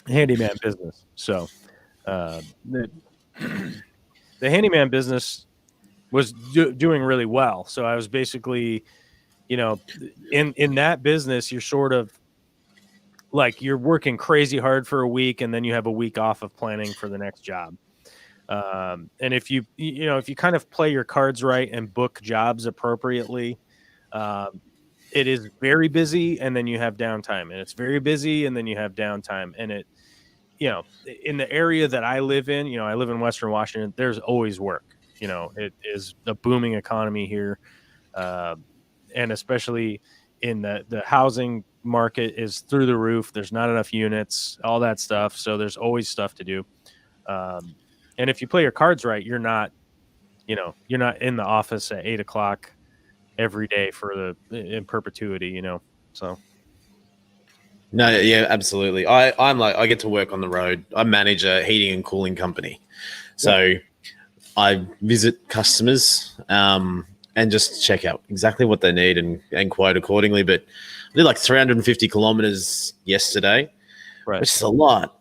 handyman business. So the handyman business was doing really well. So I was basically, in that business, you're sort of like you're working crazy hard for a week, and then you have a week off of planning for the next job. And if you kind of play your cards right and book jobs appropriately, it is very busy, and then you have downtime, and it's very busy, and then you have downtime. And it, in the area that I live in, I live in Western Washington, there's always work. It is a booming economy here. And especially in the housing market is through the roof. There's not enough units, all that stuff. So there's always stuff to do. And if you play your cards right, you're not in the office at 8 o'clock every day in perpetuity, so. No, yeah, absolutely. I get to work on the road. I manage a heating and cooling company. So I visit customers and just check out exactly what they need and quote accordingly. But I did 350 kilometers yesterday, right, which is a lot.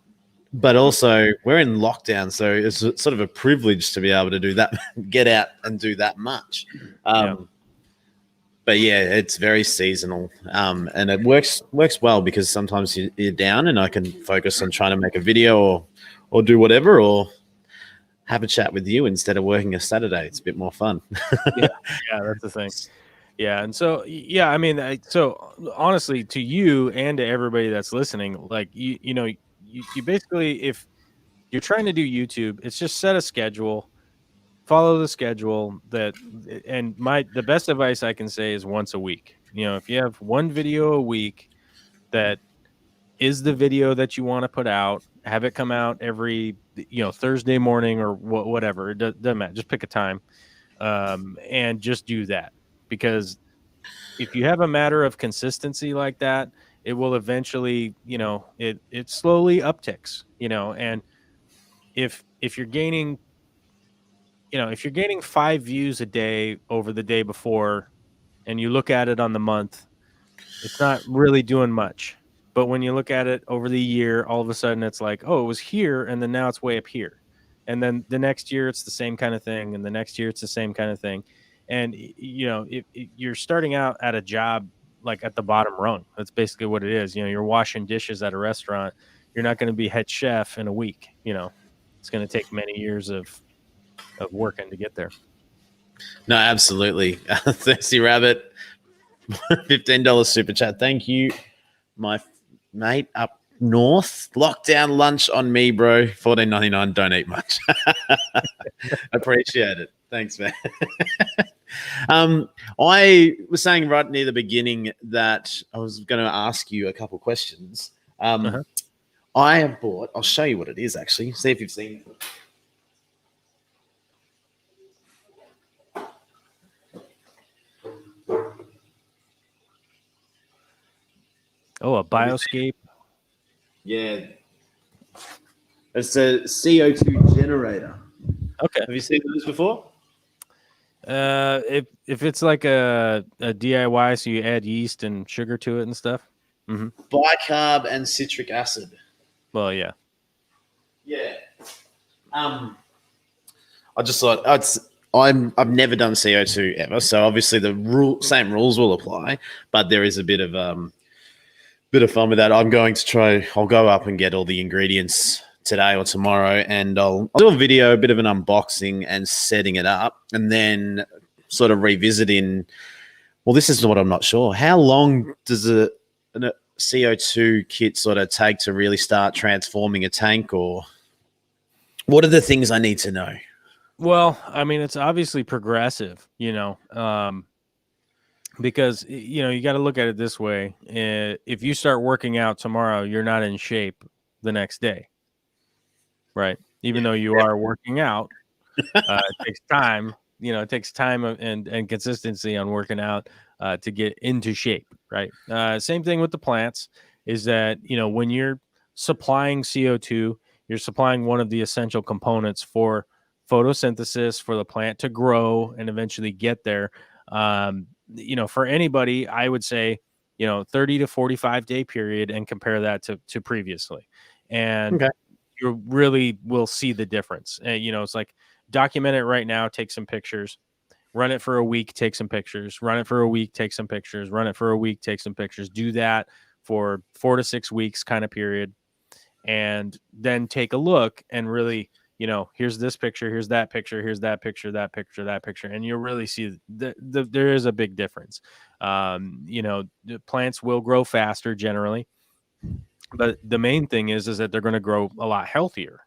But also we're in lockdown, so it's sort of a privilege to be able to do that, get out and do that much. but yeah, it's very seasonal, and it works well because sometimes you're down, and I can focus on trying to make a video or do whatever, or have a chat with you instead of working a Saturday. It's a bit more fun. Yeah, that's the thing. Yeah, and so yeah, I mean, so honestly, to you and to everybody that's listening, like you know, you basically, if you're trying to do YouTube, it's just set a schedule, follow the schedule and the best advice I can say is once a week. You know, if you have one video a week that is the video that you want to put out, have it come out every, Thursday morning or whatever. It doesn't matter. Just pick a time, and just do that, because if you have a matter of consistency like that, it will eventually, it slowly upticks, and if you're gaining, if you're gaining 5 views a day over the day before, and you look at it on the month, it's not really doing much. But when you look at it over the year, all of a sudden it's like, oh, it was here, and then now it's way up here. And then the next year it's the same kind of thing, and the next year it's the same kind of thing. And if you're starting out at a job like at the bottom rung, that's basically what it is. You're washing dishes at a restaurant. You're not going to be head chef in a week. It's going to take many years of working to get there. No, absolutely. Thirsty Rabbit, $15 super chat. Thank you, my mate up north. Lockdown lunch on me, bro. $14.99. Don't eat much. Appreciate it. Thanks, man. I was saying right near the beginning that I was going to ask you a couple questions. I have bought, I'll show you what it is actually. See if you've seen it. Oh, a bioscape. Yeah. It's a CO2 generator. Okay. Have you seen those before? If it's like a DIY, so you add yeast and sugar to it and stuff. Mm-hmm. Bicarb and citric acid. Well, yeah. Yeah. I just thought I've never done CO2 ever, so obviously the same rules will apply, but there is a bit of fun with that. I'm going to try. I'll go up and get all the ingredients today or tomorrow, and I'll do a video, a bit of an unboxing and setting it up, and then sort of revisiting. Well, this is what I'm not sure. How long does a CO2 kit sort of take to really start transforming a tank, or what are the things I need to know? Well, I mean, it's obviously progressive, because, you got to look at it this way. If you start working out tomorrow, you're not in shape the next day, right? Even though you are working out, it takes time, it takes time and consistency on working out to get into shape, right? Same thing with the plants is that, when you're supplying CO2, you're supplying one of the essential components for photosynthesis, for the plant to grow and eventually get there. For anybody, I would say, 30 to 45 day period and compare that to previously. And you really will see the difference. It's like document it right now, take some pictures, run it for a week, take some pictures, run it for a week, take some pictures, run it for a week, take some pictures. Do that for 4 to 6 weeks kind of period. And then take a look and really, here's this picture, here's that picture, here's that picture, that picture, that picture. And you'll really see there is a big difference. The plants will grow faster generally, but the main thing is that they're going to grow a lot healthier,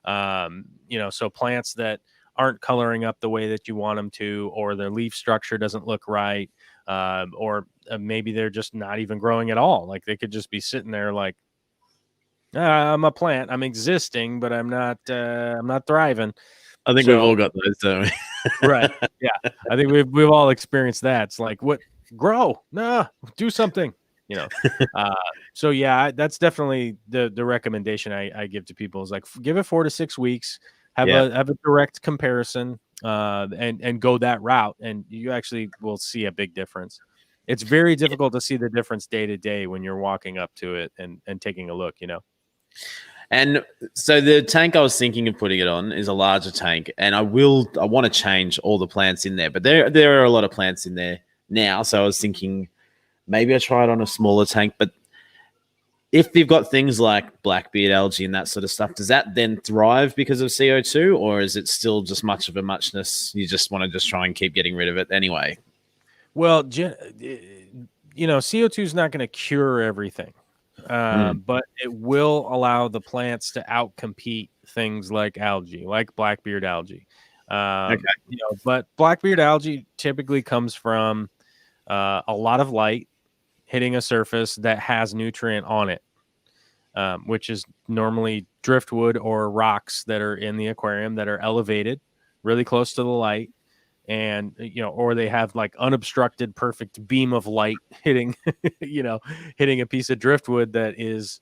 so plants that aren't coloring up the way that you want them to, or their leaf structure doesn't look right, or maybe they're just not even growing at all. Like they could just be sitting there like, I'm a plant. I'm existing, but I'm not thriving. I think we've all got those, don't we? Right. Yeah. I think we've all experienced that. It's like, what? Grow? No, do something. So yeah, that's definitely the recommendation I give to people is like, give it 4 to 6 weeks, have a direct comparison, and go that route, and you actually will see a big difference. It's very difficult to see the difference day to day when you're walking up to it and taking a look, And so the tank I was thinking of putting it on is a larger tank, and I want to change all the plants in there, but there are a lot of plants in there now. So I was thinking maybe I try it on a smaller tank. But if you've got things like blackbeard algae and that sort of stuff, does that then thrive because of CO2, or is it still just much of a muchness? You just want to just try and keep getting rid of it anyway? Well, CO2 is not going to cure everything, but it will allow the plants to outcompete things like algae, like blackbeard algae. Okay. But blackbeard algae typically comes from a lot of light hitting a surface that has nutrient on it, which is normally driftwood or rocks that are in the aquarium that are elevated really close to the light. And, or they have like unobstructed, perfect beam of light hitting, hitting a piece of driftwood that is,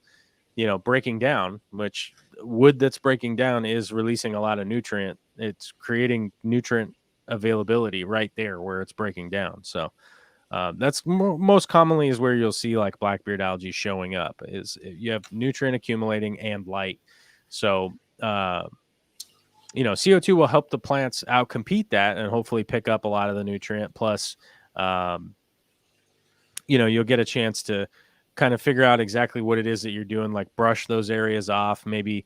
breaking down, which wood that's breaking down is releasing a lot of nutrient. It's creating nutrient availability right there where it's breaking down. So, that's most commonly is where you'll see like blackbeard algae showing up, is you have nutrient accumulating and light. So, CO2 will help the plants outcompete that and hopefully pick up a lot of the nutrient. Plus, you'll get a chance to kind of figure out exactly what it is that you're doing, like brush those areas off, maybe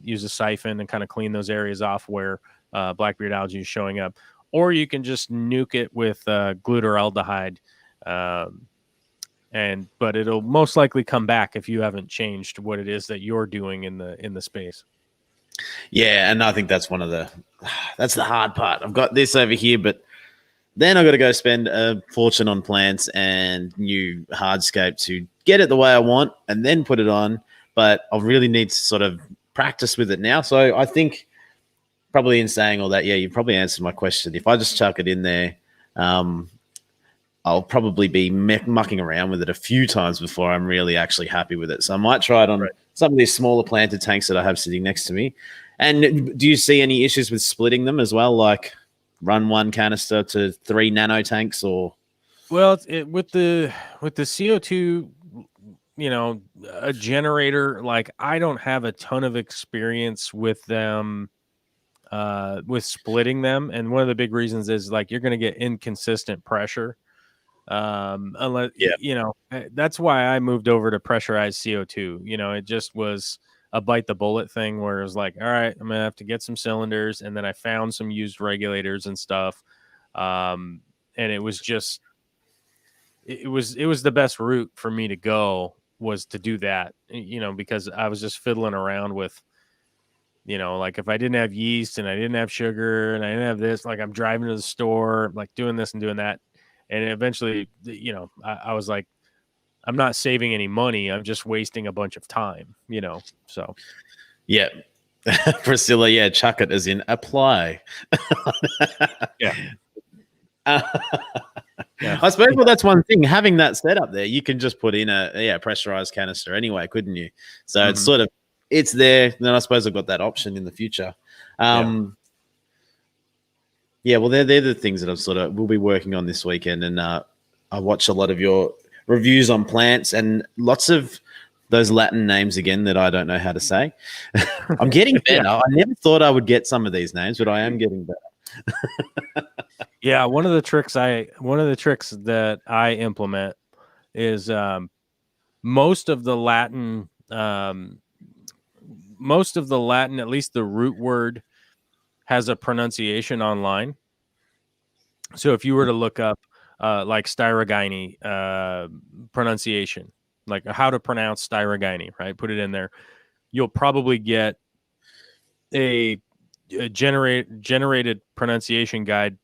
use a siphon and kind of clean those areas off where blackbeard algae is showing up. Or you can just nuke it with glutaraldehyde, but it'll most likely come back if you haven't changed what it is that you're doing in the space. Yeah, and I think that's that's the hard part. I've got this over here, but then I've got to go spend a fortune on plants and new hardscape to get it the way I want and then put it on. But I really need to sort of practice with it now. So I think probably in saying all that, yeah, you probably answered my question. If I just chuck it in there, I'll probably be mucking around with it a few times before I'm really actually happy with it. So I might try it on some of these smaller planted tanks that I have sitting next to me. And do you see any issues with splitting them as well? Like run one canister to 3 nano tanks, or? Well, with the CO2, a generator, like I don't have a ton of experience with them, with splitting them. And one of the big reasons is like you're going to get inconsistent pressure. Unless, that's why I moved over to pressurized CO2. It just was a bite the bullet thing where it was like, all right, I'm gonna have to get some cylinders, and then I found some used regulators and stuff. And it was just, it was the best route for me to go, was to do that, because I was just fiddling around with, like if I didn't have yeast and I didn't have sugar and I didn't have this, like I'm driving to the store, like doing this and doing that. And eventually, I was like, I'm not saving any money. I'm just wasting a bunch of time, so. Yeah. Priscilla, yeah, chuck it as in apply. Yeah. Yeah. I suppose, well, that's one thing. Having that set up there, you can just put in a pressurized canister anyway, couldn't you? So it's sort of, it's there. Then I suppose I've got that option in the future. Yeah, well, they're the things that we'll be working on this weekend. And I watch a lot of your reviews on plants and lots of those Latin names again that I don't know how to say. I'm getting better. I never thought I would get some of these names, but I am getting better. Yeah, one of the tricks that I implement is most of the Latin, at least the root word, has a pronunciation online. So if you were to look up like styrogine pronunciation, like how to pronounce styrogine, right? Put it in there. You'll probably get a generated pronunciation guide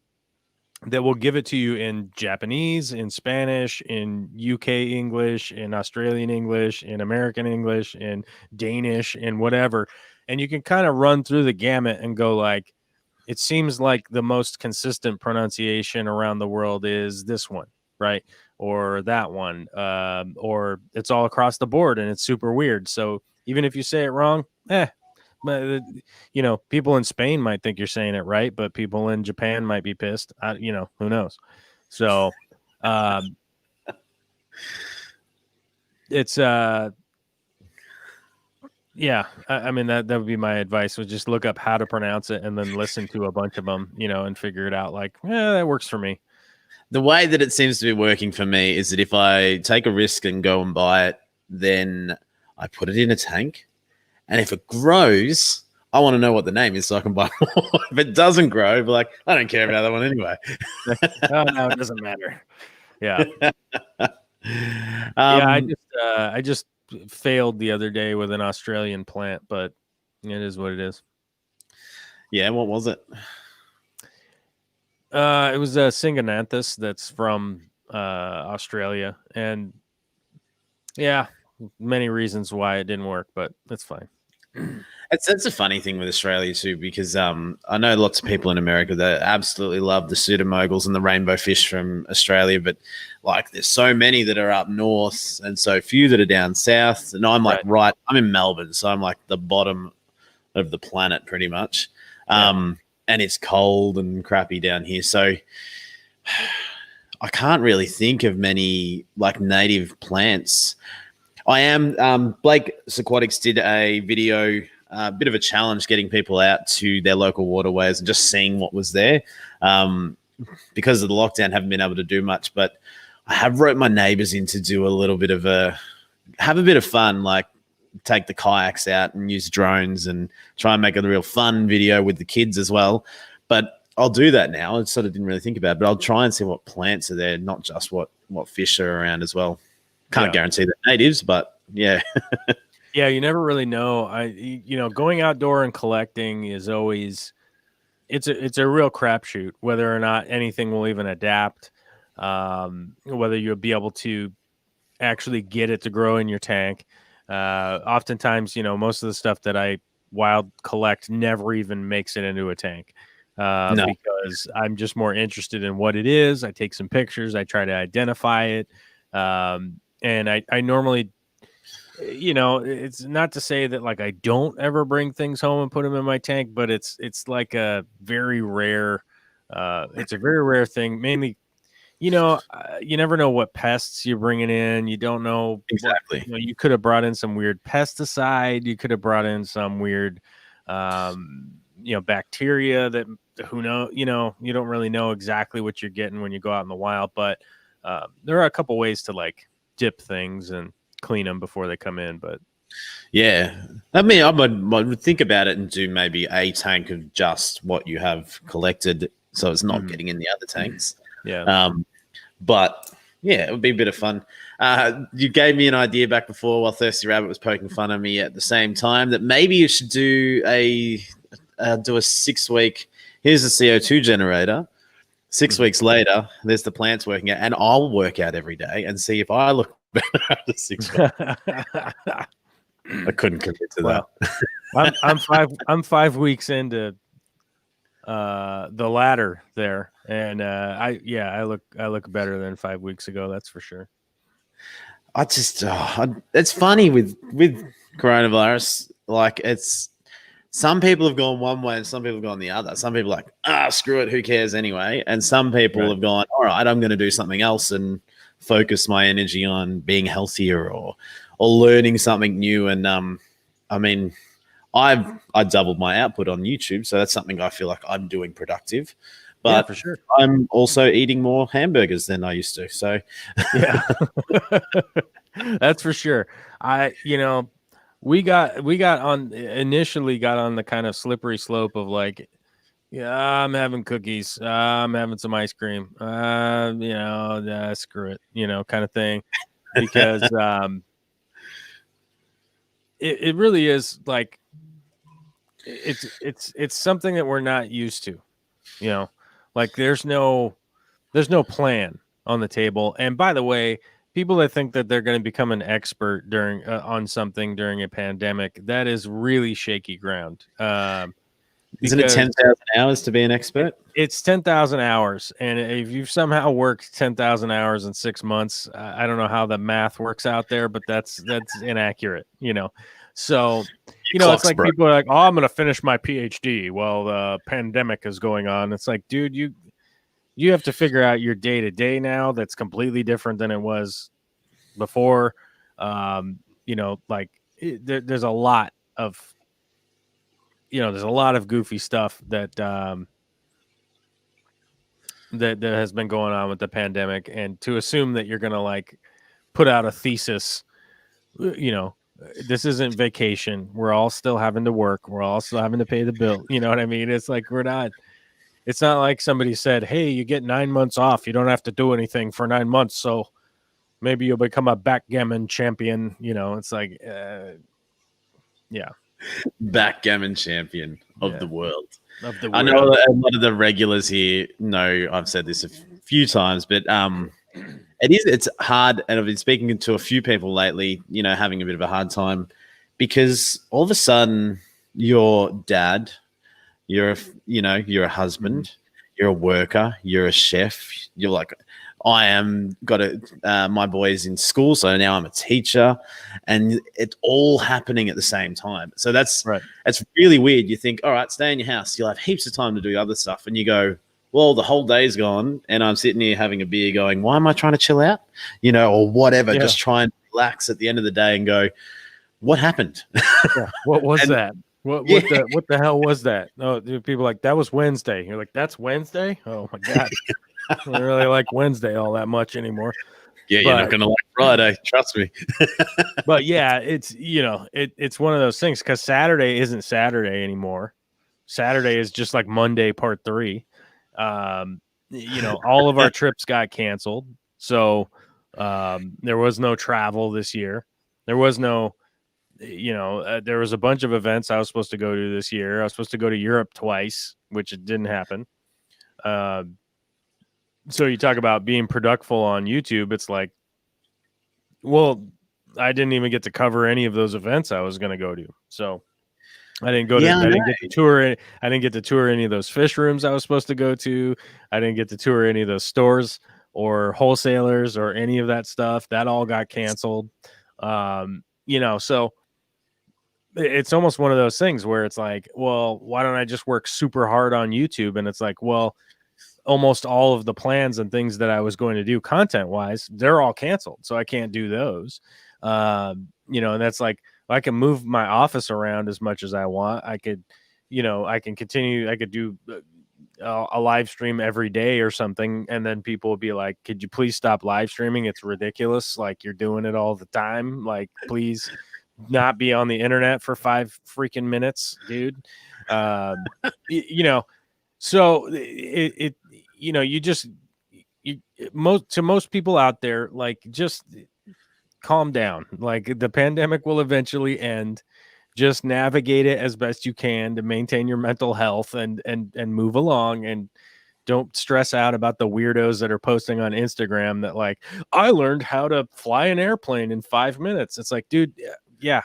that will give it to you in Japanese, in Spanish, in UK English, in Australian English, in American English, in Danish, in whatever. And you can kind of run through the gamut and go like, it seems like the most consistent pronunciation around the world is this one, right? Or that one, or it's all across the board and it's super weird. So even if you say it wrong, people in Spain might think you're saying it right, but people in Japan might be pissed. Who knows? So, it's yeah. I mean that would be my advice, was just look up how to pronounce it and then listen to a bunch of them, and figure it out. Like, that works for me. the way that it seems to be working for me is that if I take a risk and go and buy it, then I put it in a tank. And if it grows, I want to know what the name is so I can buy more. If it doesn't grow, be like, I don't care about that one anyway. Oh no, it doesn't matter. Yeah. Um, I just failed the other day with an Australian plant, but it is what it is. yeah, what was it? It was a Singananthus that's from Australia, and yeah, many reasons why it didn't work, but that's fine. That's a funny thing with Australia too, because I know lots of people in America that absolutely love the pseudomoguls and the rainbow fish from Australia, but like there's so many that are up north and so few that are down south. And I'm like I'm in Melbourne, so I'm like the bottom of the planet pretty much. And it's cold and crappy down here. So I can't really think of many like native plants. I am Blake Aquatics did a video, a bit of a challenge, getting people out to their local waterways and just seeing what was there. Because of the lockdown, haven't been able to do much, but I have wrote my neighbors in to do a little bit of have a bit of fun, like take the kayaks out and use drones and try and make a real fun video with the kids as well. But I'll do that now. I sort of didn't really think about it, but I'll try and see what plants are there, not just what fish are around as well. Can't guarantee they're natives, but yeah. Yeah, you never really know. Going outdoor and collecting is always it's a real crapshoot whether or not anything will even adapt, whether you'll be able to actually get it to grow in your tank. Oftentimes, most of the stuff that I wild collect never even makes it into a tank. Because I'm just more interested in what it is. I take some pictures, I try to identify it. And I normally, it's not to say that like I don't ever bring things home and put them in my tank, but it's like a very rare, it's a very rare thing. Mainly, you never know what pests you're bringing in. You don't know exactly. You could have brought in some weird pesticide. You could have brought in some weird, bacteria that who know. You don't really know exactly what you're getting when you go out in the wild. But there are a couple ways to like dip things and clean them before they come in. But yeah, I mean, I would think about it and do maybe a tank of just what you have collected, so it's not getting in the other tanks. Yeah. But yeah, it would be a bit of fun. You gave me an idea back before while Thirsty Rabbit was poking fun at me at the same time that maybe you should do a 6-week. Here's a CO2 generator. 6 weeks later, there's the plants working out, and I'll work out every day and see if I look better after 6 weeks. I couldn't commit to that. I'm 5 weeks into the ladder there, and I look better than 5 weeks ago. That's for sure. I just it's funny with coronavirus. Like it's some people have gone one way and some people have gone the other. Some people are like, screw it, who cares anyway? And some people have gone, all right, I'm going to do something else and focus my energy on being healthier or learning something new. And I mean, I doubled my output on YouTube, so that's something I feel like I'm doing productive. But for sure, I'm also eating more hamburgers than I used to. So yeah, that's for sure. We got initially got on the kind of slippery slope of like, I'm having cookies, I'm having some ice cream, screw it, kind of thing, because it really is like it's something that we're not used to, like there's no plan on the table. And by the way, people that think that they're going to become an expert during on something during a pandemic, that is really shaky ground. Isn't it 10,000 hours to be an expert? It's 10,000 hours. And if you've somehow worked 10,000 hours in 6 months, I don't know how the math works out there, but that's inaccurate, So, it's like people are like, I'm going to finish my PhD while the pandemic is going on. It's like, dude, you have to figure out your day to day now. That's completely different than it was before. There's a lot of, goofy stuff that that has been going on with the pandemic, and to assume that you're going to like put out a thesis, this isn't vacation. We're all still having to work. We're all still having to pay the bill. You know what I mean? It's like it's not like somebody said, hey, you get 9 months off. You don't have to do anything for 9 months. So maybe you'll become a backgammon champion. It's like, yeah. Backgammon champion of the world. I know a lot of the regulars here know I've said this a few times, but it's hard. And I've been speaking to a few people lately, having a bit of a hard time because all of a sudden your dad, you're a husband, you're a worker, you're a chef, you're like, my boy's in school, so now I'm a teacher, and it's all happening at the same time. So that's really weird. You think, all right, stay in your house. You'll have heaps of time to do other stuff. And you go, well, the whole day's gone, and I'm sitting here having a beer going, why am I trying to chill out? Or whatever, just try and relax at the end of the day and go, what happened? What was that? What the hell was that? Oh, people are like, that was Wednesday. You're like, that's Wednesday? Oh my God. I don't really like Wednesday all that much anymore. Yeah, you're not gonna like Friday, trust me. But yeah, it's it's one of those things because Saturday isn't Saturday anymore. Saturday is just like Monday part 3. All of our trips got canceled. So there was no travel this year. There was no there was a bunch of events I was supposed to go to this year. I was supposed to go to Europe twice, which it didn't happen. So you talk about being productful on YouTube. It's like, well, I didn't even get to cover any of those events I was going to go to. So I didn't go to, I didn't get to tour. I didn't get to tour any of those fish rooms I was supposed to go to. I didn't get to tour any of those stores or wholesalers or any of that stuff. That all got canceled. So it's almost one of those things where it's like, well, why don't I just work super hard on YouTube? And it's like, well, almost all of the plans and things that I was going to do content wise, they're all canceled. So I can't do those. And that's like, I can move my office around as much as I want. I could, I can continue. I could do a live stream every day or something. And then people will be like, could you please stop live streaming? It's ridiculous. Like you're doing it all the time. Like, please not be on the internet for 5 freaking minutes, dude. So most people out there, like, just calm down. Like, the pandemic will eventually end. Just navigate it as best you can to maintain your mental health and move along, and don't stress out about the weirdos that are posting on Instagram that like, I learned how to fly an airplane in 5 minutes. It's like, dude, yeah,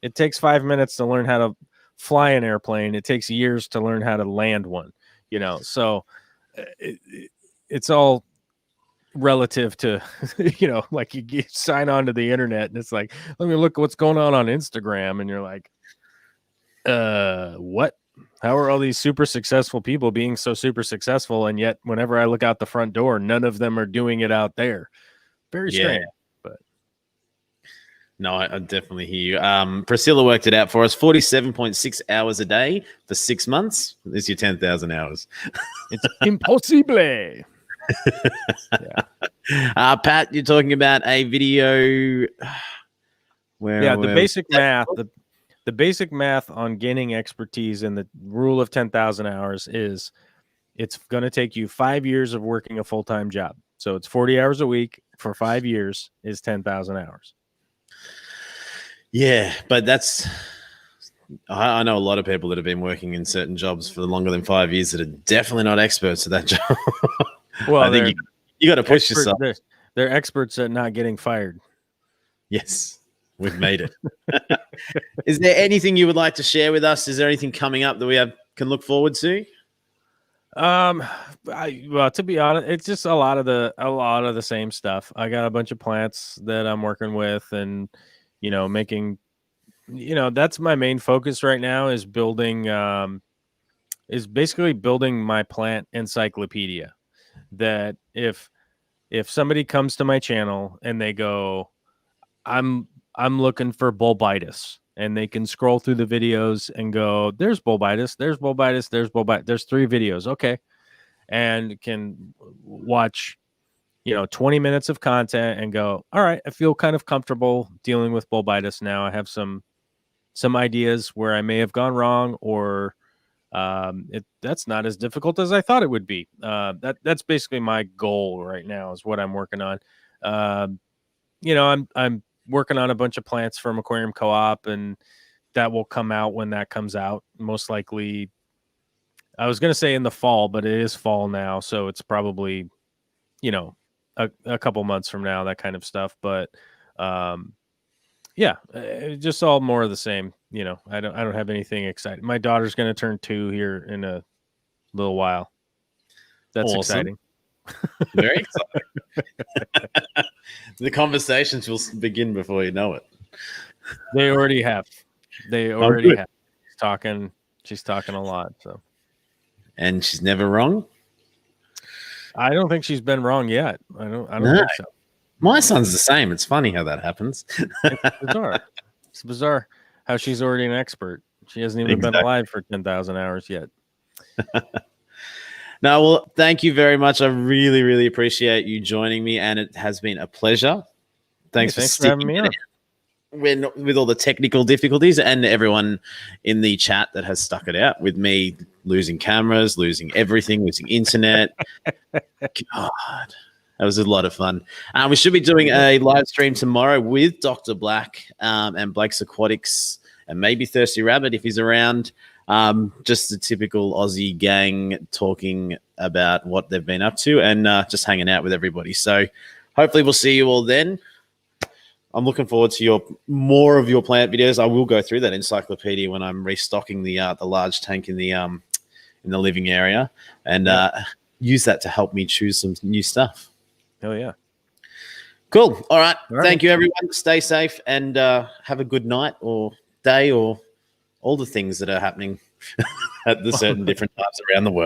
it takes 5 minutes to learn how to fly an airplane. It takes years to learn how to land one. So it's all relative to, like you sign on to the internet and it's like, let me look at what's going on Instagram. And you're like, what? How are all these super successful people being so super successful? And yet whenever I look out the front door, none of them are doing it out there. Very strange. But no, I definitely hear you. Priscilla worked it out for us. 47.6 hours a day for 6 months. This is your 10,000 hours. It's impossible. Pat, you're talking about a video where the basic math. The basic math on gaining expertise in the rule of 10,000 hours is it's going to take you 5 years of working a full-time job. So it's 40 hours a week for 5 years is 10,000 hours. Yeah, but I know a lot of people that have been working in certain jobs for longer than 5 years that are definitely not experts at that job. Well, I think you got to push yourself. They're experts at not getting fired. Yes, we've made it. Is there anything you would like to share with us? Is there anything coming up that we can look forward to? Well, to be honest, it's just a lot of the same stuff. I got a bunch of plants that I'm working with, and making, that's my main focus right now is basically building my plant encyclopedia. That if somebody comes to my channel and they go, I'm looking for bulbitis, and they can scroll through the videos and go, there's bulbitis, there's 3 videos. Okay. and can watch, 20 minutes of content and go, all right, I feel kind of comfortable dealing with bulbitis now. I have some ideas where I may have gone wrong, or that's not as difficult as I thought it would be. That's basically my goal right now, is what I'm working on. I'm working on a bunch of plants from Aquarium Co-op, and that will come out when that comes out. Most likely, I was going to say in the fall, but it is fall now, so it's probably, a couple months from now, that kind of stuff. But just all more of the same. I don't have anything exciting. My daughter's going to turn 2 here in a little while. That's Awesome. exciting. Very exciting. The conversations will begin before you know it. They already have. Have. She's talking a lot. So, and she's never wrong. I don't think she's been wrong yet. I don't think so. My son's the same. It's funny how that happens. It's bizarre. It's bizarre how she's already an expert. She hasn't even been alive for 10,000 hours yet. No, well, thank you very much. I really, really appreciate you joining me, and it has been a pleasure. Thanks for having me on. With all the technical difficulties, and everyone in the chat that has stuck it out with me losing cameras, losing everything, losing internet. God, that was a lot of fun. We should be doing a live stream tomorrow with Dr. Black and Blake's Aquatics, and maybe Thirsty Rabbit if he's around. Just the typical Aussie gang talking about what they've been up to, and just hanging out with everybody. So hopefully we'll see you all then. I'm looking forward to more of your plant videos. I will go through that encyclopedia when I'm restocking the large tank in the living area, and use that to help me choose some new stuff. Oh yeah, cool. All right. Thank you, everyone. Stay safe and have a good night or day or all the things that are happening at the certain different times around the world.